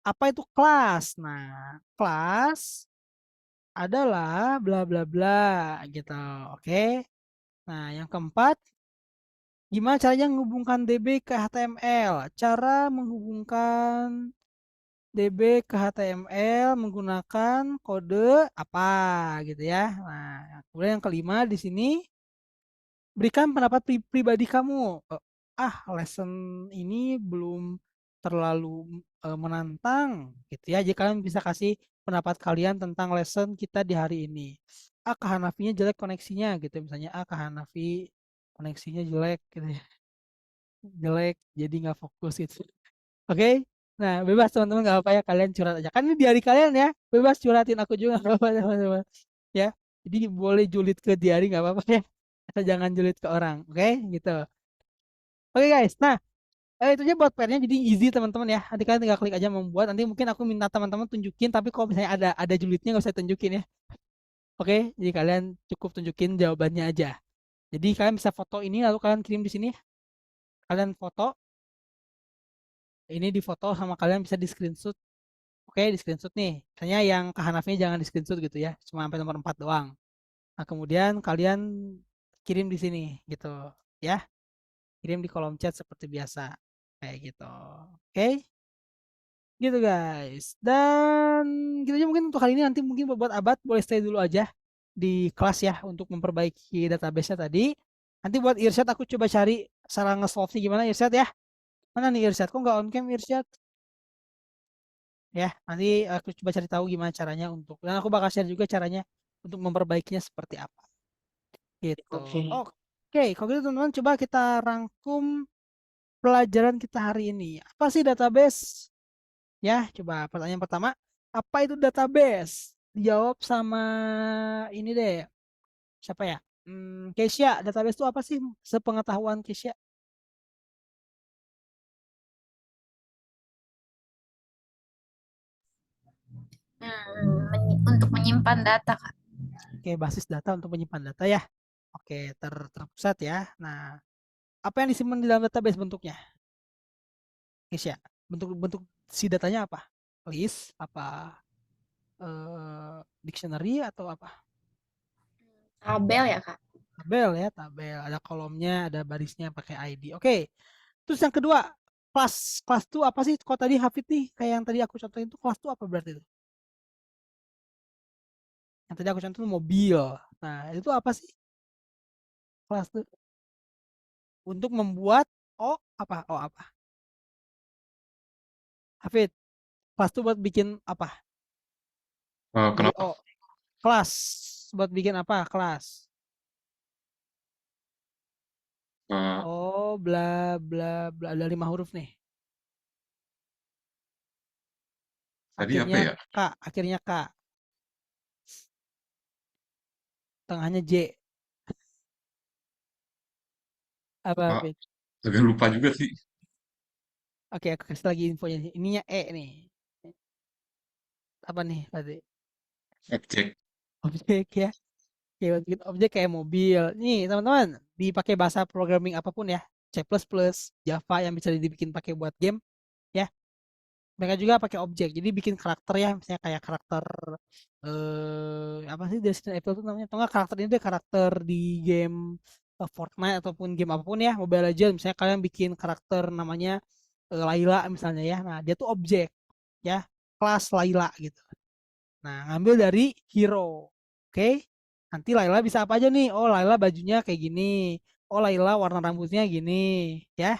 apa itu kelas? Nah, kelas adalah bla bla bla gitu. Oke. Nah, yang keempat, gimana caranya menghubungkan DB ke HTML? Cara menghubungkan DB ke HTML menggunakan kode apa gitu ya. Nah, kemudian yang kelima di sini berikan pendapat pribadi kamu. Lesson ini belum terlalu menantang gitu ya. Jadi kalian bisa kasih pendapat kalian tentang lesson kita di hari ini. Kak Hanafinya jelek koneksinya gitu misalnya. Kak Hanafi koneksinya jelek gitu ya. Jelek jadi nggak fokus gitu. Oke. Nah, bebas teman-teman, nggak apa-apa ya, kalian curhat aja. Kan ini di hari kalian ya, bebas curhatin aku juga nggak apa-apa teman-teman. Ya, jadi boleh julid ke diary nggak apa-apa ya. Atau jangan julid ke orang, oke? Gitu. Oke guys, nah itu aja buat PR-nya, jadi easy teman-teman ya. Nanti kalian tinggal klik aja membuat. Nanti mungkin aku minta teman-teman tunjukin, tapi kalau misalnya ada julidnya nggak usah tunjukin ya. Oke, jadi kalian cukup tunjukin jawabannya aja. Jadi kalian bisa foto ini lalu kalian kirim di sini. Kalian foto. Ini difoto sama kalian bisa di screenshot. Oke, di screenshot nih. Misalnya yang ke Hanafinya jangan di screenshot gitu ya. Cuma sampai nomor 4 doang. Nah, kemudian kalian kirim di sini gitu ya. Kirim di kolom chat seperti biasa. Kayak gitu. Oke. Gitu guys. Dan gitu aja mungkin untuk hari ini. Nanti mungkin buat Abad boleh stay dulu aja di kelas ya untuk memperbaiki database-nya tadi. Nanti buat Irsyad aku coba cari cara nge-solve-nya gimana Irsyad ya. Mana nih Irsyad? Kok nggak on cam Irsyad? Ya, nanti aku coba cari tahu gimana caranya untuk, dan aku bakal share juga caranya untuk memperbaikinya seperti apa. Gitu. Oke. Oke, kalau gitu teman-teman coba kita rangkum pelajaran kita hari ini. Apa sih database? Ya, coba pertanyaan pertama, apa itu database? Dijawab sama ini deh. Siapa ya? Keisha, database itu apa sih? Sepengetahuan Keisha. Untuk menyimpan data, Kak. Oke, basis data untuk menyimpan data ya. Oke, terpusat ya. Nah, apa yang disimpan di dalam database bentuknya? Keisha, bentuk si datanya apa? List, apa dictionary atau apa? Tabel ya, Kak. Tabel ya, tabel. Ada kolomnya, ada barisnya pakai ID. Oke. Terus yang kedua, kelas itu apa sih? Kok tadi Hafid nih, kayak yang tadi aku contohin itu kelas itu apa berarti itu? Yang tadi aku contohin mobil. Nah, itu apa sih? Kelas itu untuk membuat apa? Hafid, kelas itu buat bikin apa? Kenapa? Kelas buat bikin apa? Kelas. Bla bla bla, ada 5 huruf nih. Tadi apa ya? K, akhirnya K. Tengahnya J. Apa? Agak lupa juga sih. Oke, aku kasih lagi infonya. Ininya E nih. Apa nih berarti? Objek ya. Oke, bikin objek kayak mobil. Nih, teman-teman, dipakai bahasa programming apapun ya. C++, Java yang bisa dibikin pakai buat game ya. Mereka juga pakai objek. Jadi bikin karakter ya, misalnya kayak karakter apa sih Resident Evil itu namanya? Atau enggak karakter ini deh karakter di game Fortnite ataupun game apapun ya, Mobile Legends. Misalnya kalian bikin karakter namanya Layla misalnya ya. Nah, dia tuh objek ya, kelas Layla gitu. Nah, ngambil dari hero. Oke. Nanti Layla bisa apa aja nih? Oh, Layla bajunya kayak gini. Oh, Layla warna rambutnya gini, ya.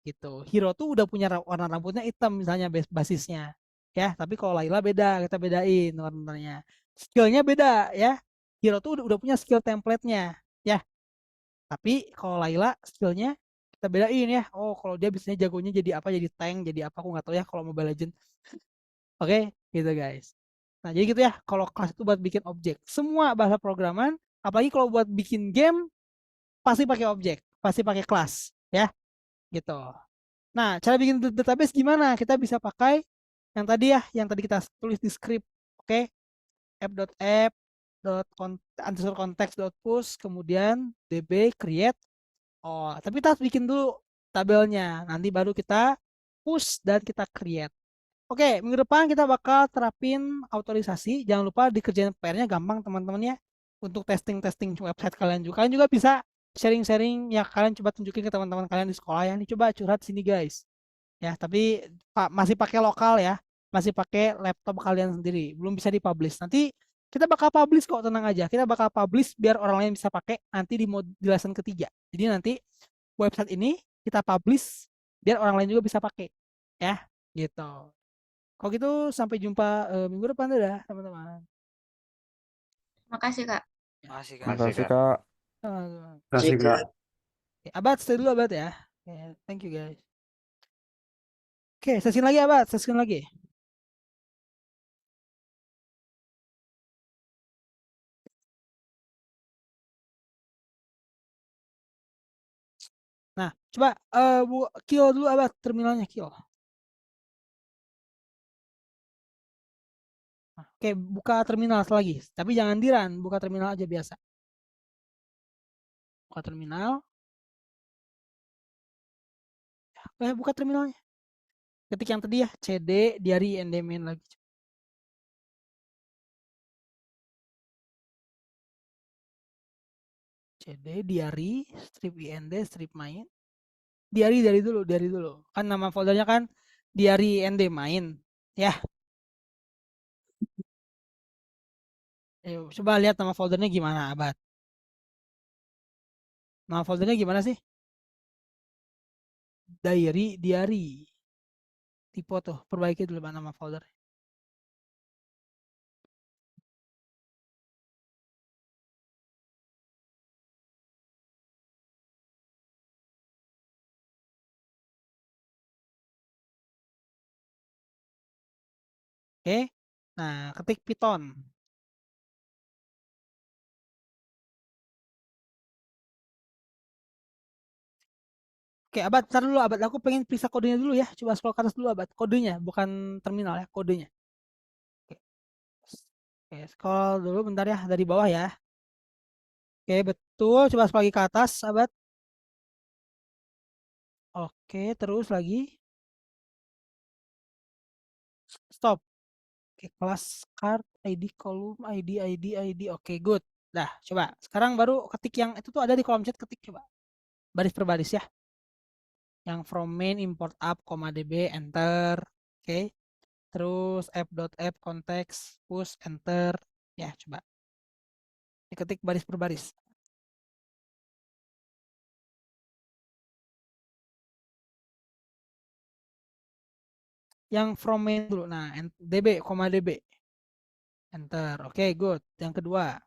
Gitu. Hero tuh udah punya warna rambutnya hitam misalnya basisnya. Ya, tapi kalau Layla beda, kita bedain warnanya. Skillnya beda ya. Hero tuh udah punya skill template-nya, ya. Tapi kalau Layla skillnya kita kita bedain ya. Oh, kalau dia biasanya jagonya jadi apa? Jadi tank, jadi apa? Aku nggak tahu ya kalau Mobile Legend. Oke, gitu guys. Nah, jadi gitu ya. Kalau kelas itu buat bikin objek. Semua bahasa programan, apalagi kalau buat bikin game, pasti pakai objek, pasti pakai kelas, ya. Gitu. Nah, cara bikin database gimana? Kita bisa pakai yang tadi ya, yang tadi kita tulis di script. Oke. App.app underscore context.push, kemudian db create. Oh, tapi kita harus bikin dulu tabelnya. Nanti baru kita push dan kita create. Oke, minggu depan kita bakal terapin autorisasi. Jangan lupa dikerjain PR-nya gampang teman-teman ya. Untuk testing-testing website kalian juga. Kalian juga bisa sharing-sharing ya, kalian coba tunjukin ke teman-teman kalian di sekolah ya. Ini coba curhat sini guys. Ya, tapi masih pakai lokal ya. Masih pakai laptop kalian sendiri. Belum bisa dipublish. Nanti kita bakal publish kok, tenang aja. Kita bakal publish biar orang lain bisa pakai nanti di lesson ketiga. Jadi nanti website ini kita publish biar orang lain juga bisa pakai. Ya, gitu. Kalau gitu sampai jumpa minggu depan, dadah teman-teman. Makasih, Kak. Makasih, Kak. Makasih, Makasih, Kak. Kak. Kasih Kak. Oke, Abad stay dulu Abad ya. Oke, thank you guys. Oke, sesi lagi Abad, sesi lagi. Nah, coba kill dulu Abad, terminalnya kill. Nah, oke, buka terminal lagi, tapi jangan di run, buka terminal aja biasa. Buka terminal. Buka terminalnya. Ketik yang tadi ya, cd diary endemin lagi. cd diary strip ind strip main. Diary dulu. Kan nama foldernya kan diary nd main, ya. Ayo, coba lihat nama foldernya gimana, Abad. Nama foldernya gimana sih? Diary. Tipe tuh, perbaiki dulu nama folder. Oke. Nah, ketik Python. Oke, Abad, ntar dulu Abad. Aku pengen periksa kodenya dulu ya. Coba scroll ke atas dulu Abad. Kodenya, bukan terminal ya, kodenya. Oke. Oke, scroll dulu bentar ya, dari bawah ya. Oke, betul. Coba scroll lagi ke atas, Abad. Oke, terus lagi. Stop. Oke, kelas card, ID, kolom, ID. Oke, good. Dah, coba. Sekarang baru ketik yang itu tuh ada di kolom chat, ketik coba. Baris per baris ya. Yang from main import up, db, enter. Oke. Terus app.app context, push, enter. Ya, coba. Diketik baris per baris. Yang from main dulu. Nah, db, db. Enter. Oke, good. Yang kedua.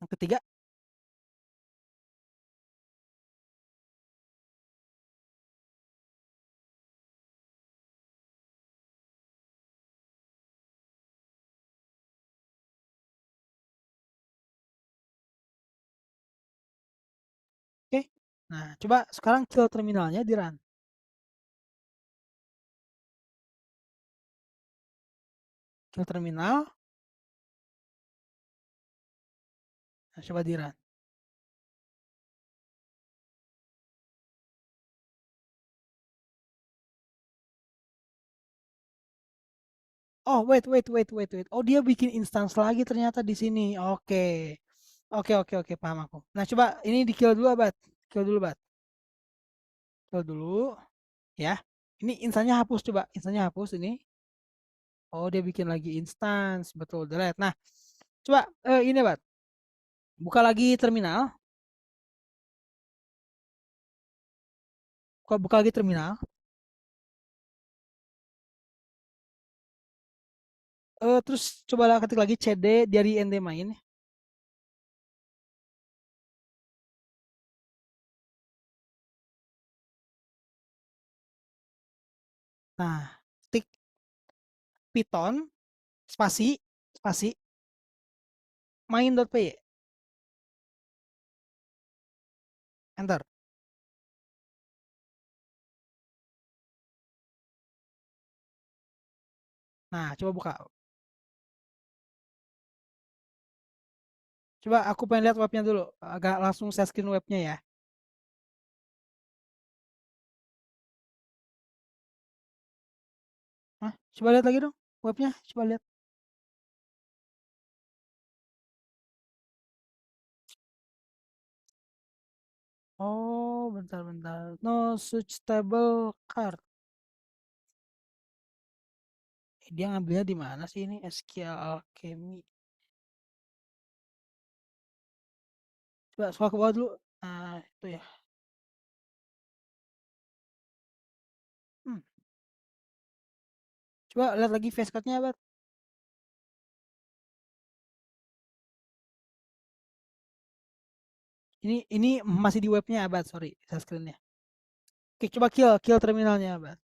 Yang ketiga. Oke. Nah, coba sekarang kill terminalnya di run. Kill terminal. Nah, coba di run. Oh, wait. Oh, dia bikin instance lagi ternyata di sini. Oke. Oke, paham aku. Nah, coba ini di kill dulu, Abad. Kill dulu, Bat. Kill dulu. Ya. Ini instannya hapus, coba. Instannya hapus ini. Oh, dia bikin lagi instance. Betul, delete. Nah, Coba ini Bat. Buka lagi terminal. Buka lagi terminal. Terus coba ketik lagi cd dari ND main. Nah, ketik Python spasi main.py. Enter. Nah, coba buka. Coba aku pengen lihat webnya dulu. Agak langsung share screen webnya ya. Hah? Coba lihat lagi dong webnya. Coba lihat. Oh, bentar. No such stable card. Dia ngambilnya di mana sih ini? SQL Alchemy. Coba scroll ke bawah dulu. Nah, itu ya. Coba lihat lagi face card-nya, Bat. Ini masih di webnya, Bat. Sorry, share screen-nya. Oke, coba kill terminalnya, Bat.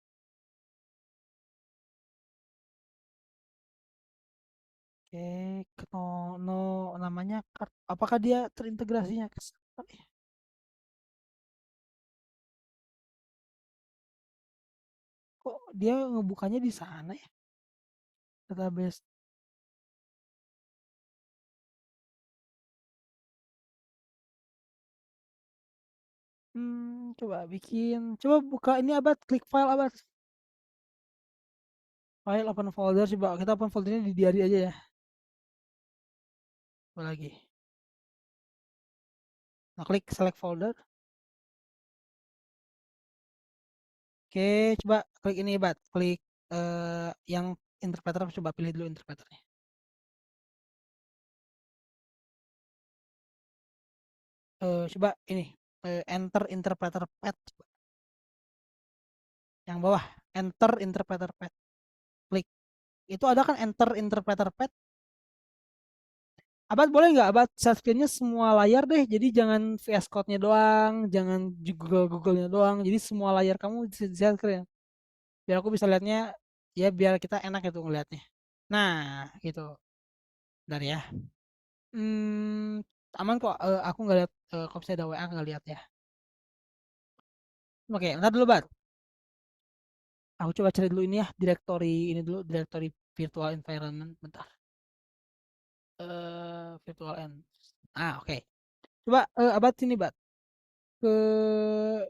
Oke, no namanya card. Apakah dia terintegrasinya ke server ya? Kok dia ngebukanya di sana ya? Database. Coba buka ini Abad, klik file Abad. File open folder, coba kita open foldernya di diary aja ya. Coba lagi. Nah, klik select folder. Oke, coba klik ini Abad, klik yang interpreter, coba pilih dulu interpreternya. Coba ini enter interpreter path. Yang bawah enter interpreter path. Klik. Itu ada kan enter interpreter path. Abad boleh nggak Abad share screen-nya semua layar deh. Jadi jangan VS Code-nya doang, jangan Google-nya doang. Jadi semua layar kamu di share screen. Biar aku bisa lihatnya, ya biar kita enak itu ngelihatnya. Nah, gitu. Bentar ya. Aman kok. Aku nggak lihat. Kalau saya ada WA nggak lihat ya. Oke, bentar dulu Bad. Aku coba cari dulu ini ya, directory virtual environment. Bentar. Virtual end. Oke. Coba Abad sini Bad.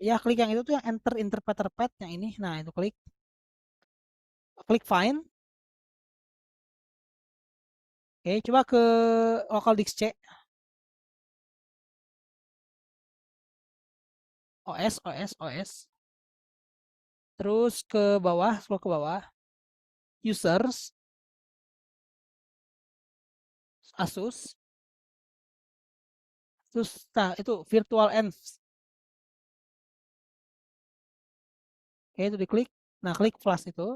Ya klik yang itu tuh yang enter interpreter path yang ini. Nah, itu klik find. Oke, coba ke local disk C. OS. Terus ke bawah, scroll ke bawah. Users. Asus. Terus nah itu virtual env. Oke, itu diklik. Nah, klik flash itu.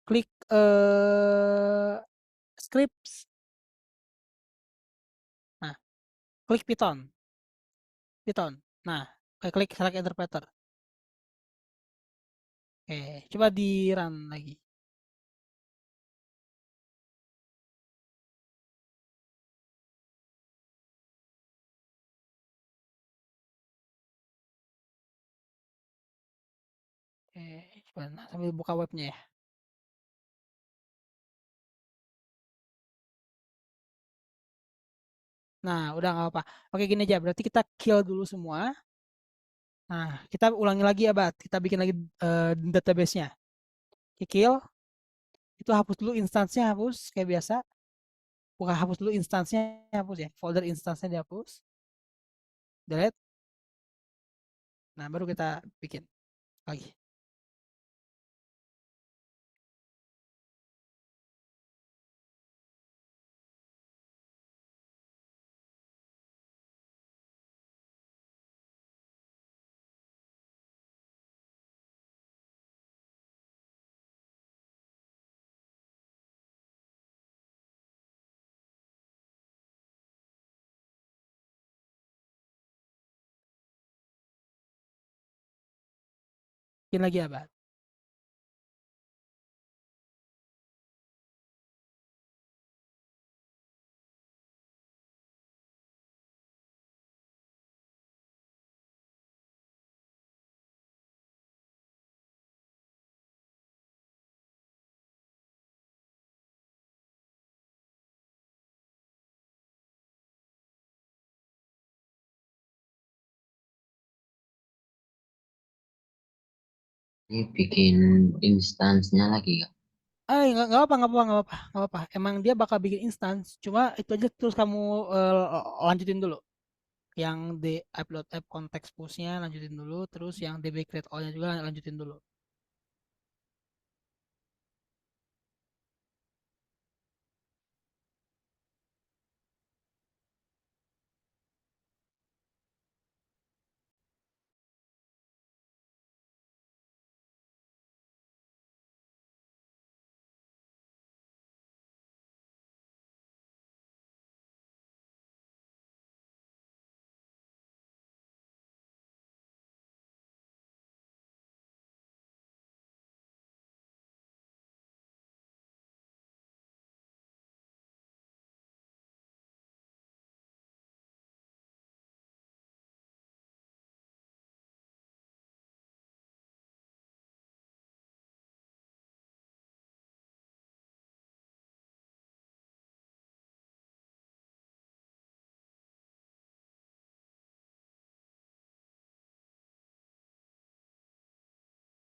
Klik scripts. Nah, klik Python. Nah, klik select interpreter. Oke, coba di run lagi. Oke, coba sambil buka webnya ya. Nah, udah nggak apa-apa. Oke, gini aja. Berarti kita kill dulu semua. Nah, kita ulangi lagi ya, Bat. Kita bikin lagi database-nya. Kill. Itu hapus dulu instansnya, hapus kayak biasa. Bukan hapus dulu instansnya, hapus ya. Folder instansnya dihapus. Delete. Nah, baru kita bikin lagi. Bikin lagi Abad. Ini bikin instansnya lagi kak. Nggak apa, nggak apa, nggak apa, nggak apa. Emang dia bakal bikin instance, cuma itu aja terus kamu lanjutin dulu. Yang di upload app konteks push-nya lanjutin dulu, terus yang db create all-nya juga lanjutin dulu.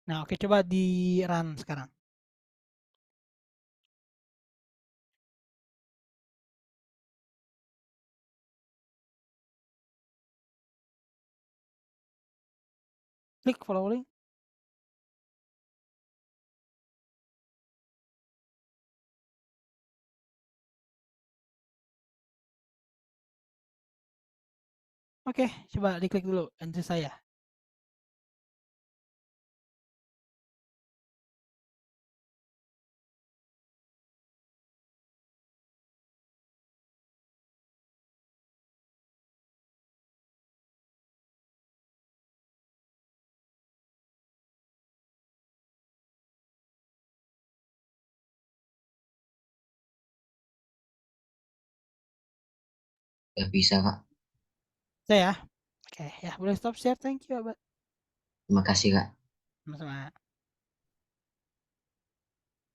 Nah, oke, coba di run sekarang. Klik follow link. Oke, coba diklik dulu entry saya. Udah bisa kak. Saya ya. Oke, ya boleh stop share. Thank you, Abad. Terima kasih kak. Sama-sama.